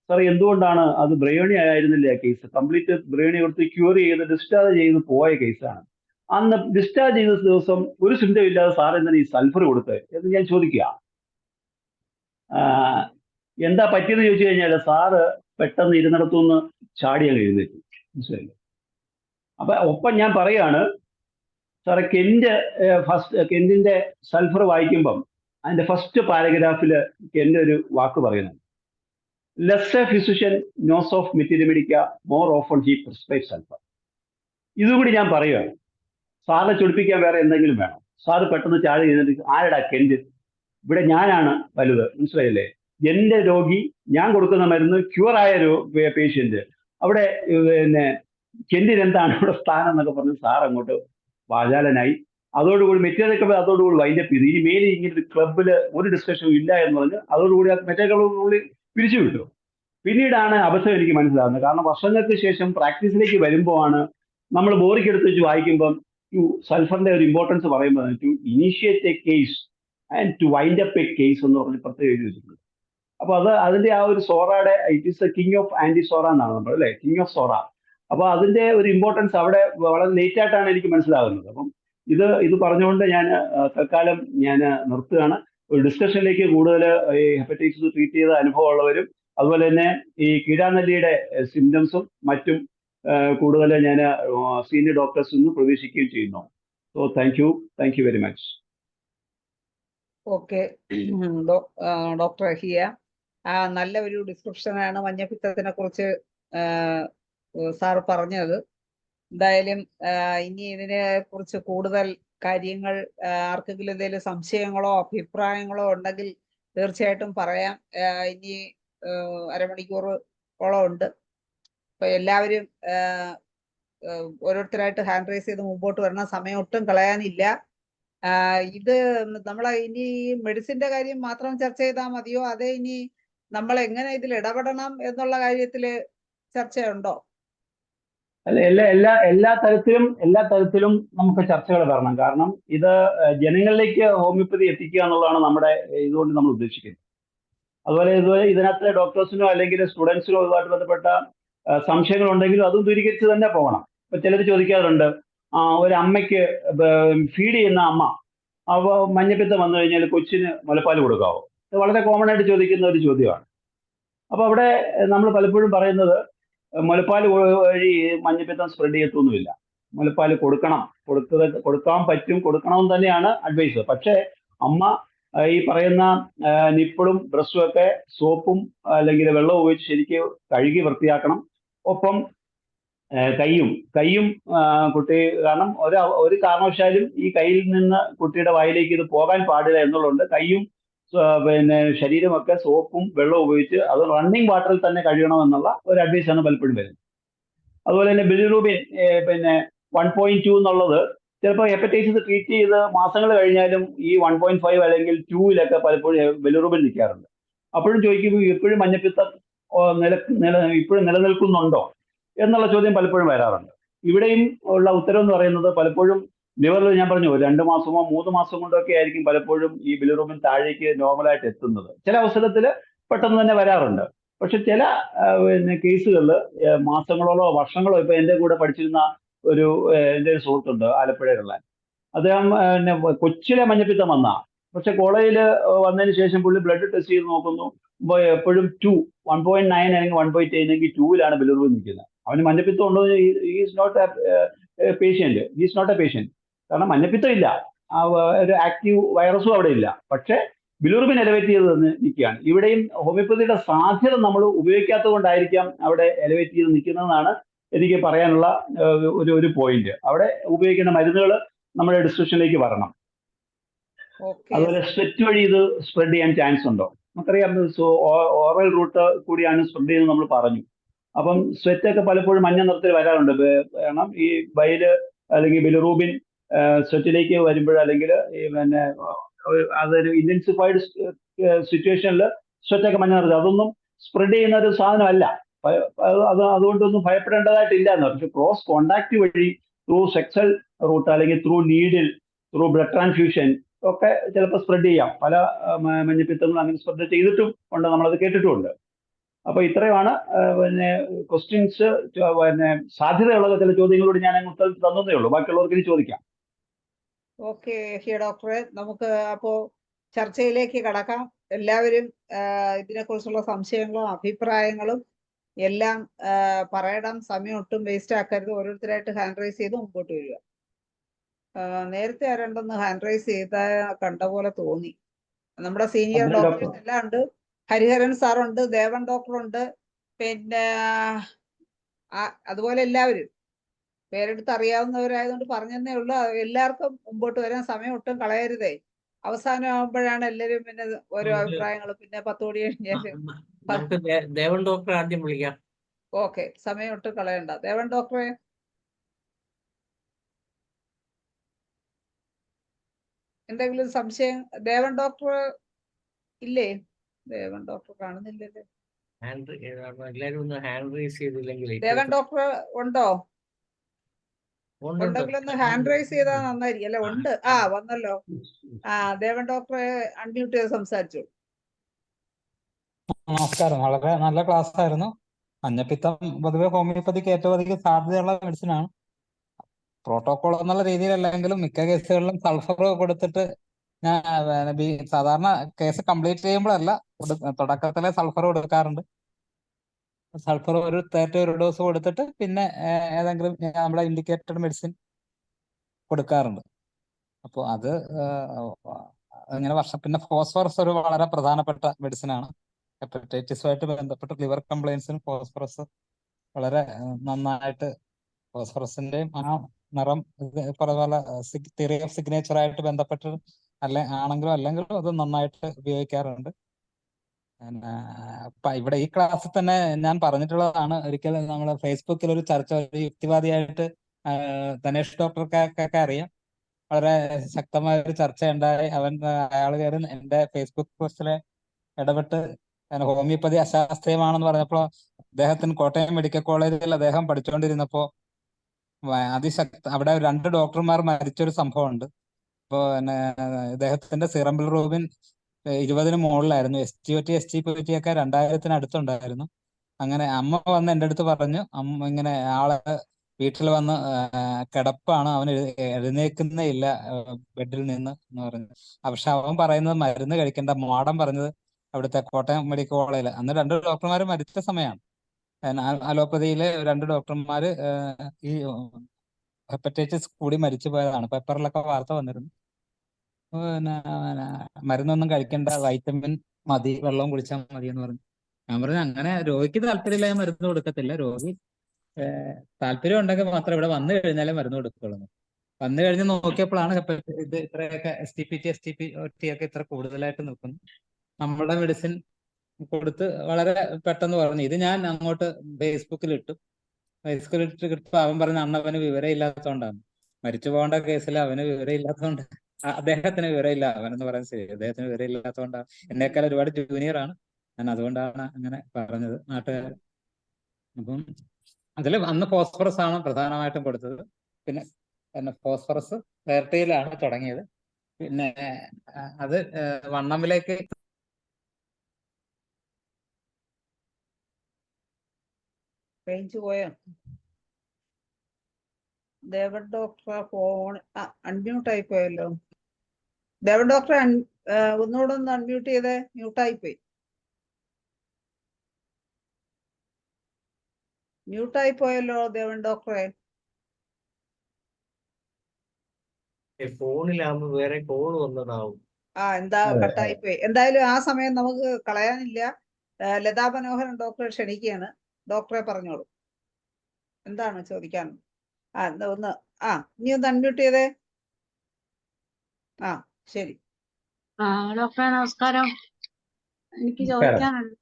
സാർ എന്തുകൊണ്ടാണ് അത് ബ്രയോണി ആയിരുന്നില്ല കേസ്, കംപ്ലീറ്റ് ബ്രയോണി കൊടുത്ത് ക്യൂർ ചെയ്ത് ഡിസ്ചാർജ് ചെയ്ത് പോയ കേസാണ്. അന്ന് ഡിസ്ചാർജ് ചെയ്ത ദിവസം ഒരു സിംറ്റം ഇല്ലാതെ സാർ എന്താണ് ഈ സൾഫർ കൊടുത്തത് എന്ന് ഞാൻ ചോദിക്കുക. എന്താ പറ്റിയെന്ന് ചോദിച്ചു കഴിഞ്ഞാൽ സാറ് പെട്ടെന്ന് ഇരുന്നിടത്തുനിന്ന് ചാടി അങ്ങ് എഴുന്നേറ്റു. മനസ്സിലായില്ലേ? അപ്പൊ ഒപ്പം ഞാൻ പറയാണ്, സാറെ കെന്റിന്റെ സൾഫർ വായിക്കുമ്പം അതിന്റെ ഫസ്റ്റ് പാരഗ്രാഫിൽ കെന്റ് ഒരു വാക്ക് പറയുന്നു, less a physician knows of materia medica more often he prescribe sulphur. ഇതുകൂടി ഞാൻ പറയുകയാണ്. സാറിനെ ചൊടിപ്പിക്കാൻ വേറെ എന്തെങ്കിലും വേണം. സാറ് പെട്ടെന്ന് ചാടി എഴുന്നേറ്റ്, ആരടാ കെന്റ്, ഇവിടെ ഞാനാണ് വലുത്, മനസ്സിലായില്ലേ? എന്റെ രോഗി, ഞാൻ കൊടുക്കുന്ന മരുന്ന് ക്യൂർ ആയ പേഷ്യന്റ്, അവിടെ പിന്നെ കെന്റിന് എന്താണ് ഇവിടെ സ്ഥാനം എന്നൊക്കെ പറഞ്ഞ് സാർ അങ്ങോട്ട് വാചാലനായി. അതോടുകൂടി മെറ്റീരിയൽ അതോടുകൂടി വൈൻഡപ്പ് ചെയ്തു. ഇനി മേലെ ഇങ്ങനെ ഒരു ക്ലബിൽ ഒരു ഡിസ്കഷനും ഇല്ല എന്ന് പറഞ്ഞ് അതോടുകൂടി മറ്റേ ക്ലബിനുള്ളിൽ പിരിച്ചു വിട്ടു. പിന്നീടാണ് അബദ്ധം എനിക്ക് മനസ്സിലാകുന്നത്. കാരണം വർഷങ്ങൾക്ക് ശേഷം പ്രാക്ടീസിലേക്ക് വരുമ്പോഴാണ് നമ്മൾ ബോറിക്ക് എടുത്ത് വെച്ച് വായിക്കുമ്പം സൾഫറിന്റെ ഒരു ഇമ്പോർട്ടൻസ് പറയുമ്പോൾ to initiate a case and to wind up a case എന്ന് പറഞ്ഞ് പ്രത്യേകം എഴുതി വെച്ചിട്ടുണ്ട്. അപ്പൊ അതിന്റെ ആ ഒരു സോറയുടെ, it is a king of anti psora എന്നാണ് നമ്മൾ, അല്ലെ, കിങ് ഓഫ് സോറ. അപ്പൊ അതിന്റെ ഒരു ഇമ്പോർട്ടൻസ് അവിടെ വളരെ ലേറ്റ് ആയിട്ടാണ് എനിക്ക് മനസ്സിലാകുന്നത്. അപ്പം ഇത് പറഞ്ഞുകൊണ്ട് ഞാൻ തൽക്കാലം ഞാൻ നിർത്തുകയാണ്. ഒരു ഡിസ്കഷനിലേക്ക് കൂടുതൽ ഈ ഹെപ്പറ്റൈറ്റിസ് ട്രീറ്റ് ചെയ്ത അനുഭവമുള്ളവരും അതുപോലെ തന്നെ ഈ കീഴാനെല്ലിയുടെ സിംറ്റംസും മറ്റും കൂടുതൽ ഞാൻ സീനിയർ ഡോക്ടേഴ്സിൽ നിന്ന് പ്രതീക്ഷിക്കുകയും ചെയ്യുന്നു. So thank you very much. Okay doctor അഹിയ, നല്ല ഒരു ഡിസ്ക്രിപ്ഷനാണ് മഞ്ഞപ്പിത്തത്തിനെ കുറിച്ച് സാറ് പറഞ്ഞത്. എന്തായാലും ഇനി ഇതിനെ കുറിച്ച് കൂടുതൽ കാര്യങ്ങൾ ആർക്കെങ്കിലും എന്തെങ്കിലും സംശയങ്ങളോ അഭിപ്രായങ്ങളോ ഉണ്ടെങ്കിൽ തീർച്ചയായിട്ടും പറയാം. ഇനി അരമണിക്കൂറോളം ഉണ്ട്. അപ്പൊ എല്ലാവരും ഓരോരുത്തരായിട്ട് ഹാൻഡ് റൈസ് ചെയ്ത് മുമ്പോട്ട് വരണം. സമയം ഒട്ടും കളയാനില്ല. ഇത് നമ്മളെ ഇനി മെഡിസിന്റെ കാര്യം മാത്രം ചർച്ച ചെയ്താൽ മതിയോ, അതേ ഇനി നമ്മൾ എങ്ങനെ ഇതിൽ ഇടപെടണം എന്നുള്ള കാര്യത്തില് ചർച്ചയുണ്ടോ? അല്ല, എല്ലാ തരത്തിലും നമുക്ക് ചർച്ചകൾ വരണം. കാരണം ഇത് ജനങ്ങളിലേക്ക് ഹോമിയോപ്പതി എത്തിക്കുക എന്നുള്ളതാണ് നമ്മുടെ ഇതുകൊണ്ട് നമ്മൾ ഉദ്ദേശിക്കുന്നത്. അതുപോലെ ഇതിനകത്ത് ഡോക്ടേഴ്സിനോ അല്ലെങ്കിൽ സ്റ്റുഡൻസിനോ ഇതുമായിട്ട് ബന്ധപ്പെട്ട സംശയങ്ങൾ ഉണ്ടെങ്കിലും അതും ദൂരീകരിച്ച് തന്നെ പോകണം. ഇപ്പൊ ചിലർ ചോദിക്കാറുണ്ട്, ഒരു അമ്മയ്ക്ക് ഫീഡ് ചെയ്യുന്ന അമ്മ, അപ്പോൾ മഞ്ഞപ്പിത്തം വന്നു കഴിഞ്ഞാൽ കൊച്ചിന് മുലപ്പാൽ കൊടുക്കാവോ? ഇത് വളരെ കോമൺ ആയിട്ട് ചോദിക്കുന്ന ഒരു ചോദ്യമാണ്. അപ്പൊ അവിടെ നമ്മൾ പലപ്പോഴും പറയുന്നത് മുലപ്പാൽ വഴി മഞ്ഞപ്പിത്തം സ്പ്രെഡ് ചെയ്യത്തൊന്നുമില്ല. മുലപ്പാൽ കൊടുക്കാൻ പറ്റും, കൊടുക്കണമെന്ന് തന്നെയാണ് അഡ്വൈസ്. പക്ഷേ അമ്മ ഈ പറയുന്ന നിപ്പിളും ബ്രസ്റ്റും ഒക്കെ സോപ്പും അല്ലെങ്കിൽ വെള്ളം ഉപയോഗിച്ച് ശരിക്കും കഴുകി വൃത്തിയാക്കണം. ഒപ്പം കൈയും കുട്ടി, കാരണം ഒരു കാരണവശാലും ഈ കയ്യിൽ നിന്ന് കുട്ടിയുടെ വായിലേക്ക് ഇത് പോകാൻ പാടില്ല എന്നുള്ളതുകൊണ്ട് കൈയും പിന്നെ ശരീരമൊക്കെ സോപ്പും വെള്ളവും ഉപയോഗിച്ച് അത് റണ്ണിങ് വാട്ടറിൽ തന്നെ കഴുകണമെന്നുള്ള ഒരു അഡ്വൈസാണ് പലപ്പോഴും വരുന്നത്. അതുപോലെ തന്നെ ബിലിറൂബിൻ പിന്നെ 1.2 എന്നുള്ളത് ചിലപ്പോൾ ഹെപ്പറ്റൈറ്റിസ് ട്രീറ്റ് ചെയ്ത് മാസങ്ങൾ കഴിഞ്ഞാലും ഈ 1.5 അല്ലെങ്കിൽ 2 പലപ്പോഴും ബിലിറൂബിൻ നിൽക്കാറുണ്ട്. അപ്പോഴും ചോദിക്കുമ്പോൾ എപ്പോഴും മഞ്ഞപ്പിത്തം ഇപ്പോഴും നിലനിൽക്കുന്നുണ്ടോ എന്നുള്ള ചോദ്യം പലപ്പോഴും വരാറുണ്ട്. ഇവിടെയും ഉള്ള ഉത്തരം എന്ന് പറയുന്നത് പലപ്പോഴും ലിവറിൽ ഞാൻ പറഞ്ഞു 2 മാസമോ 3 മാസം കൊണ്ടൊക്കെ ആയിരിക്കും പലപ്പോഴും ഈ ബിലിറൂബിൻ താഴേക്ക് നോർമലായിട്ട് എത്തുന്നത്. ചില അവസരത്തിൽ പെട്ടെന്ന് തന്നെ വരാറുണ്ട്. പക്ഷെ ചില കേസുകളിൽ മാസങ്ങളോളോ വർഷങ്ങളോ, ഇപ്പൊ എൻ്റെ കൂടെ പഠിച്ചിരുന്ന എൻ്റെ ഒരു സുഹൃത്തുണ്ട് ആലപ്പുഴയിലുള്ള, അദ്ദേഹം കൊച്ചിലെ മഞ്ഞപ്പിത്തം വന്ന, പക്ഷെ കോളേജിൽ വന്നതിന് ശേഷം പുള്ളി ബ്ലഡ് ടെസ്റ്റ് ചെയ്ത് നോക്കുന്നു, എപ്പോഴും 1.9 അല്ലെങ്കിൽ 1.8 അല്ലെങ്കിൽ 2 ബിലിറൂബിൻ നിൽക്കുന്നത്. അവന് മഞ്ഞപ്പിത്തം ഉണ്ടോ? Is not a patient. കാരണം മഞ്ഞപ്പിത്തം ഇല്ല, ഒരു ആക്റ്റീവ് വൈറസും അവിടെ ഇല്ല. പക്ഷെ ബിലിറൂബിൻ എലവേറ്റ് ചെയ്ത് നിൽക്കുകയാണ്. ഇവിടെയും ഹോമിയോപ്പതിയുടെ സാധ്യത നമ്മൾ ഉപയോഗിക്കാത്തത് കൊണ്ടായിരിക്കാം അവിടെ എലവേറ്റ് ചെയ്ത് നിൽക്കുന്നതെന്നാണ് എനിക്ക് പറയാനുള്ള ഒരു പോയിന്റ്. അവിടെ ഉപയോഗിക്കുന്ന മരുന്നുകൾ നമ്മുടെ ഡിസ്ക്രിപ്ഷനിലേക്ക് വരണം. ഓക്കെ അതുപോലെ സ്വെറ്റ് വഴി ഇത് സ്പ്രെഡ് ചെയ്യാൻ ചാൻസ് ഉണ്ടോ? നമുക്കറിയാം ഓറൽ റൂട്ട് കൂടിയാണ് സ്പ്രെഡ് ചെയ്യുന്നത് നമ്മൾ പറഞ്ഞു. അപ്പം സ്വെറ്റ് ഒക്കെ പലപ്പോഴും മഞ്ഞ നിറത്തിൽ വരാറുണ്ട്. കാരണം ഈ ബൈല് അല്ലെങ്കിൽ ബിലിറൂബിൻ സ്വെറ്റിലേക്ക് വരുമ്പോൾ, അല്ലെങ്കിൽ ഈ പിന്നെ അതൊരു ഇന്റൻസിഫൈഡ് സിറ്റുവേഷനിൽ സ്വെറ്റൊക്കെ മഞ്ഞ നിറത്തിൽ, അതൊന്നും സ്പ്രെഡ് ചെയ്യുന്ന ഒരു സാധനമല്ല. അതുകൊണ്ടൊന്നും ഭയപ്പെടേണ്ടതായിട്ടില്ല എന്ന് പറഞ്ഞു. പക്ഷെ ക്രോസ് കോണ്ടാക്ട് വഴി ത്രൂ സെക്സൽ റൂട്ട് അല്ലെങ്കിൽ through needle, through blood transfusion ഒക്കെ ചിലപ്പോൾ സ്പ്രെഡ് ചെയ്യാം. പല മഞ്ഞപ്പിത്തങ്ങളും അങ്ങനെ സ്പ്രെഡ് ചെയ്തിട്ടും ഉണ്ട്, നമ്മളത് കേട്ടിട്ടുമുണ്ട്. അപ്പൊ ഇത്രയുമാണ് പിന്നെ ക്വസ്റ്റ്യൻസ്. പിന്നെ സാധ്യതയുള്ള ചില ചോദ്യങ്ങളോട് ഞാൻ അങ്ങ് ഉത്തരം തന്നതേ ഉള്ളൂ. ബാക്കിയുള്ളവർക്ക് ഇനി ചോദിക്കാം. ഓക്കെ ഡോക്ടറെ, നമുക്ക് അപ്പോ ചർച്ചയിലേക്ക് കടക്കാം. എല്ലാവരും ഇതിനെക്കുറിച്ചുള്ള സംശയങ്ങളും അഭിപ്രായങ്ങളും എല്ലാം പറയണം. സമയം ഒട്ടും വേസ്റ്റ് ആക്കരുത്. ഓരോരുത്തരായിട്ട് ഹാൻഡ് റൈസ് ചെയ്ത് മുമ്പോട്ട് വരിക. നേരത്തെ ആരണ്ടെന്ന് ഹാൻഡ് റൈസ് ചെയ്ത കണ്ട പോലെ തോന്നി. നമ്മുടെ സീനിയർ ഡോക്ടേഴ്സ് എല്ലാം ഉണ്ട്. ഹരിഹരൻ സാറുണ്ട്, ദേവൻ ഡോക്ടറുണ്ട്, പിന്നെ അതുപോലെ എല്ലാവരും പേരെടുത്ത് അറിയാവുന്നവരായതുകൊണ്ട് പറഞ്ഞതേ ഉള്ളൂ. എല്ലാവർക്കും മുമ്പോട്ട് വരാൻ സമയം ഒട്ടും കളയരുതേ. അവസാനം ആകുമ്പോഴാണ് എല്ലാവരും പിന്നെ ഓരോ അഭിപ്രായങ്ങളും. പിന്നെ 10 മണി കഴിഞ്ഞാല് നമുക്ക് ദേവൻ ഡോക്ടറെ ആദ്യം വിളിക്കാം. ഓക്കെ, സമയം ഒട്ടും കളയണ്ട. ദേവൻ ഡോക്ടറെ, എന്തെങ്കിലും സംശയം? ദേവൻ ഡോക്ടർ ഇല്ലേ? ദേവൻ ഡോക്ടർ കാണുന്നില്ലല്ലേ? എല്ലാരും ഒന്ന് ഹാൻഡ് റൈസ് ചെയ്തില്ലെങ്കിൽ ദേവൻ ഡോക്ടർ ഉണ്ടോ? ഉണ്ടെങ്കിൽ ഒന്ന് ഹാൻഡ് റൈസ് ചെയ്താൽ നന്നായിരിക്കും. അല്ലെ, ഉണ്ട്. വന്നല്ലോ. ദേവൻ ഡോക്ടറെ അൺമ്യൂട്ട് ചെയ്ത് സംസാരിച്ചു. നമസ്കാരം. വളരെ നല്ല ക്ലാസ് ആയിരുന്നു. മഞ്ഞപ്പിത്തം പൊതുവെ ഹോമിയോപ്പതിക്ക് ഏറ്റവും അധികം സാധ്യതയുള്ള മെഡിസിനാണ്. പ്രോട്ടോകോൾ എന്നുള്ള രീതിയിലല്ലെങ്കിലും മിക്ക കേസുകളിലും സൾഫർ കൊടുത്തിട്ട് സാധാരണ കേസ് കംപ്ലീറ്റ് ചെയ്യുമ്പോഴല്ല, തുടക്കത്തിലെ സൾഫർ കൊടുക്കാറുണ്ട്. സൾഫർ ഒരു ഡോസ് കൊടുത്തിട്ട് പിന്നെ ഏതെങ്കിലും നമ്മുടെ ഇൻഡിക്കേറ്റഡ് മെഡിസിൻ കൊടുക്കാറുണ്ട്. അപ്പോൾ അത് അങ്ങനെ പിന്നെ ഫോസ്ഫറസ് ഒരു വളരെ പ്രധാനപ്പെട്ട മെഡിസിനാണ്. ഹെപ്പറ്റൈറ്റിസുമായിട്ട് ബന്ധപ്പെട്ട് ലിവർ കംപ്ലൈൻസിന് ഫോസ്ഫറസ് വളരെ നന്നായിട്ട്, ഫോസ്ഫറസിന്റെയും ആ നിറം പോലെ തിയറി ഓഫ് സിഗ്നേച്ചർ ആയിട്ട് ബന്ധപ്പെട്ട് ആണെങ്കിലും അല്ലെങ്കിലും അത് നന്നായിട്ട് ഉപയോഗിക്കാറുണ്ട്. ഇവിടെ ഈ ക്ലാസ്സിൽ തന്നെ ഞാൻ പറഞ്ഞിട്ടുള്ളതാണ്. ഒരിക്കലും നമ്മൾ ഫേസ്ബുക്കിൽ ഒരു ചർച്ച, ഒരു യുക്തിവാദിയായിട്ട് ധനേഷ് ഡോക്ടർക്കൊക്കെ അറിയാം, വളരെ ശക്തമായ ഒരു ചർച്ച ഉണ്ടായി. അയാൾ കയറി എന്റെ ഫേസ്ബുക്ക് പോസ്റ്റിലെ ഇടപെട്ട് ഹോമിയോപ്പതി അശാസ്ത്രീയമാണെന്ന് പറഞ്ഞപ്പോൾ, അദ്ദേഹത്തിന് കോട്ടയം മെഡിക്കൽ കോളേജിൽ അദ്ദേഹം പഠിച്ചുകൊണ്ടിരുന്നപ്പോ അവിടെ 2 ഡോക്ടർമാർ മരിച്ചൊരു സംഭവമുണ്ട്. അപ്പോൾ ഇദ്ദേഹത്തിന്റെ സിറം ബിലിറൂബിൻ 20-ന് മുകളിലായിരുന്നു. SGPT ഒക്കെ 2000-ന് അടുത്തുണ്ടായിരുന്നു. അങ്ങനെ അമ്മ വന്ന് എൻ്റെ അടുത്ത് പറഞ്ഞു, അമ്മ ഇങ്ങനെ ആള് വീട്ടിൽ വന്ന് കിടപ്പാണ്, അവൻ എഴുന്നേക്കുന്നേ ഇല്ല ബെഡിൽ നിന്ന് എന്ന് പറഞ്ഞു. പക്ഷെ അവൻ പറയുന്നത് മരുന്ന് കഴിക്കേണ്ട. മാഡം പറഞ്ഞത് അവിടുത്തെ കോട്ടയം മെഡിക്കൽ കോളേജിൽ അന്ന് 2 ഡോക്ടർമാർ മരിച്ച സമയമാണ്. അലോപ്പതിയിലെ 2 ഡോക്ടർമാർ ഈ ഹെപ്പറ്റൈറ്റിസ് കൂടി മരിച്ചു പോയതാണ്. പേപ്പറിലൊക്കെ വാർത്ത വന്നിരുന്നു. മരുന്നൊന്നും കഴിക്കേണ്ട, വൈറ്റമിൻ മതി, വെള്ളം കുടിച്ചാൽ മതി എന്ന് പറഞ്ഞു. ഞാൻ പറഞ്ഞു, അങ്ങനെ രോഗിക്ക് താല്പര്യമില്ല, മരുന്ന് കൊടുക്കത്തില്ല. രോഗി താല്പര്യം ഉണ്ടെങ്കിൽ മാത്രം ഇവിടെ വന്നു കഴിഞ്ഞാലേ മരുന്ന് കൊടുക്കുള്ളൂ. വന്നു കഴിഞ്ഞ് നോക്കിയപ്പോഴാണ് ഇത് ഇത്രയൊക്കെ STPT ഒക്കെ ഇത്ര കൂടുതലായിട്ട് നിൽക്കുന്നു. നമ്മുടെ മെഡിസിൻ കൊടുത്ത് വളരെ പെട്ടെന്ന് പറഞ്ഞു. ഇത് ഞാൻ അങ്ങോട്ട് ഫേസ്ബുക്കിൽ ഇട്ടു. അവൻ പറഞ്ഞ അണ്ണവന് വിവരം ഇല്ലാത്തതുകൊണ്ടാണ്. മരിച്ചു പോകേണ്ട കേസിൽ അവന് വിവരം ഇല്ലാത്തതുകൊണ്ട്, അദ്ദേഹത്തിന് വിവരമില്ല, അവനെന്ന് പറയാൻ ശരി, അദ്ദേഹത്തിന് വിവരം ഇല്ലാത്തതുകൊണ്ടാണ്. എന്നേക്കാൾ ഒരുപാട് ജൂനിയർ ആണ് ഞാൻ, അതുകൊണ്ടാണ് അങ്ങനെ പറഞ്ഞത് നാട്ടുകാർ. അപ്പം അതിൽ അന്ന് ഫോസ്ഫറസ് ആണ് പ്രധാനമായിട്ടും കൊടുത്തത്. പിന്നെ ഫോസ്ഫറസ് 30-ലാണ് തുടങ്ങിയത്. പിന്നെ അത് വണ്ണമ്മിലേക്ക് റേഞ്ച് പോയോ? ദേവൻ ഡോക്ടർ ഫോൺ അൺമ്യൂട്ട് ആയി പോയല്ലോ. ദേവൻ ഡോക്ടർ ഒന്നുകൂടെ ഒന്ന് അൺമ്യൂട്ട് ചെയ്തേ, മ്യൂട്ടായി പോയി. മ്യൂട്ടായി പോയല്ലോ ദേവൻ ഡോക്ടറെ. ഫോണിലാകുമ്പോ വേറെ കോൾ വന്നതാവും. എന്താ കട്ടായി പോയി. എന്തായാലും ആ സമയം നമുക്ക് കളയാനില്ല. ലതാ മനോഹരൻ ഡോക്ടറെ ക്ഷണിക്കുകയാണ്. ഡോക്ടറെ പറഞ്ഞോളൂ. എന്താണ് ചോദിക്കാൻ? ഒന്ന് ഇനി ഒന്ന് അൺമ്യൂട്ട് ചെയ്തേ. ശരി. ഡോക്ടറെ നമസ്കാരം. എനിക്ക് ചോദിക്കാനുണ്ട്,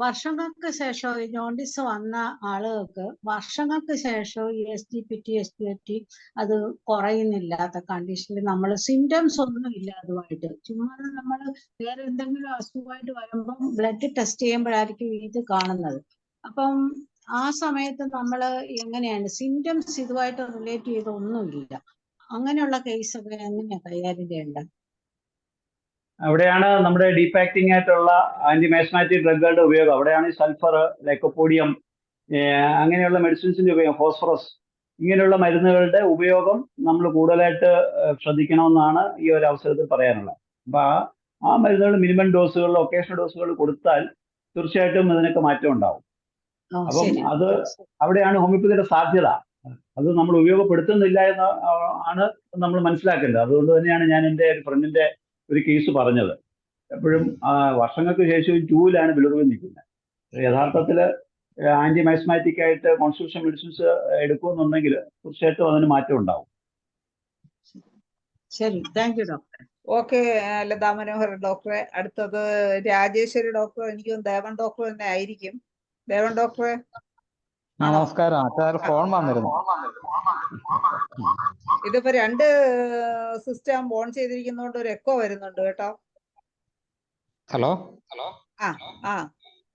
വർഷങ്ങൾക്ക് ശേഷം ഈ ജോണ്ടിസ് വന്ന ആളുകൾക്ക് വർഷങ്ങൾക്ക് ശേഷം ഈ SGPT അത് കുറയുന്നില്ലാത്ത കണ്ടീഷനിൽ നമ്മൾ സിംറ്റംസ് ഒന്നും ഇല്ല അതുമായിട്ട്, ചുമ്മാ നമ്മൾ വേറെ എന്തെങ്കിലും അസുഖമായിട്ട് വരുമ്പം ബ്ലഡ് ടെസ്റ്റ് ചെയ്യുമ്പോഴായിരിക്കും ഇത് കാണുന്നത്. അപ്പം ആ സമയത്ത് നമ്മൾ എങ്ങനെയാണ് സിംറ്റംസ് ഇതുമായിട്ട് റിലേറ്റ് ചെയ്ത ഒന്നുമില്ല, അങ്ങനെയുള്ള കേസൊക്കെ എങ്ങനെയാണ് കൈകാര്യം ചെയ്യേണ്ടത്? അവിടെയാണ് നമ്മുടെ ഡീപാക്റ്റിംഗ് ആയിട്ടുള്ള ആന്റിമേസ്മാറ്റിക് ഡ്രഗുകളുടെ ഉപയോഗം. അവിടെയാണ് ഈ സൾഫർ, ലൈക്കോപോഡിയം, അങ്ങനെയുള്ള മെഡിസിൻസിന്റെ ഉപയോഗം, ഫോസ്ഫറസ്, ഇങ്ങനെയുള്ള മരുന്നുകളുടെ ഉപയോഗം നമ്മൾ കൂടുതലായിട്ട് ശ്രദ്ധിക്കണമെന്നാണ് ഈ ഒരു അവസരത്തിൽ പറയാനുള്ളത്. അപ്പൊ ആ മരുന്നുകൾ മിനിമം ഡോസുകളിൽ, ഒക്കേഷണൽ ഡോസുകൾ കൊടുത്താൽ തീർച്ചയായിട്ടും ഇതിനൊക്കെ മാറ്റം ഉണ്ടാവും. അപ്പം അത് അവിടെയാണ് ഹോമിയോപ്പതിയുടെ സാധ്യത. അത് നമ്മൾ ഉപയോഗപ്പെടുത്തുന്നില്ല എന്ന് ആണ് നമ്മൾ മനസ്സിലാക്കേണ്ടത്. അതുകൊണ്ട് തന്നെയാണ് ഞാൻ എൻ്റെ ഒരു ഫ്രണ്ടിന്റെ ഒരു കേസ് പറഞ്ഞത്. എപ്പോഴും വർഷങ്ങൾക്ക് ശേഷം ജൂലാണ് ബിലിറുബിൻ നിൽക്കുന്നത്. യഥാർത്ഥത്തിൽ ആന്റിമൈസ്മാറ്റിക് ആയിട്ട് കോൺസ്റ്റിറ്റ്യൂഷൻ മെഡിസിൻസ് എടുക്കുമെന്നുണ്ടെങ്കിൽ തീർച്ചയായിട്ടും അതിന് മാറ്റം ഉണ്ടാവും. ശരി, thank you doctor. Okay Latha Manohar ഡോക്ടറെ. അടുത്തത് രാജേശ്വരി ഡോക്ടർ. എനിക്കും ദേവൻ ഡോക്ടർ തന്നെ ആയിരിക്കും. ദേവൻ ഡോക്ടറെ നമസ്കാരം. അച്ഛാ ഫോൺ വന്നിരുന്നു. ഇതിപ്പോ 2 സിസ്റ്റം ഓൺ ചെയ്തിരിക്കുന്നതുകൊണ്ട് ഒരു എക്കോ വരുന്നുണ്ട് കേട്ടോ. ഹലോ.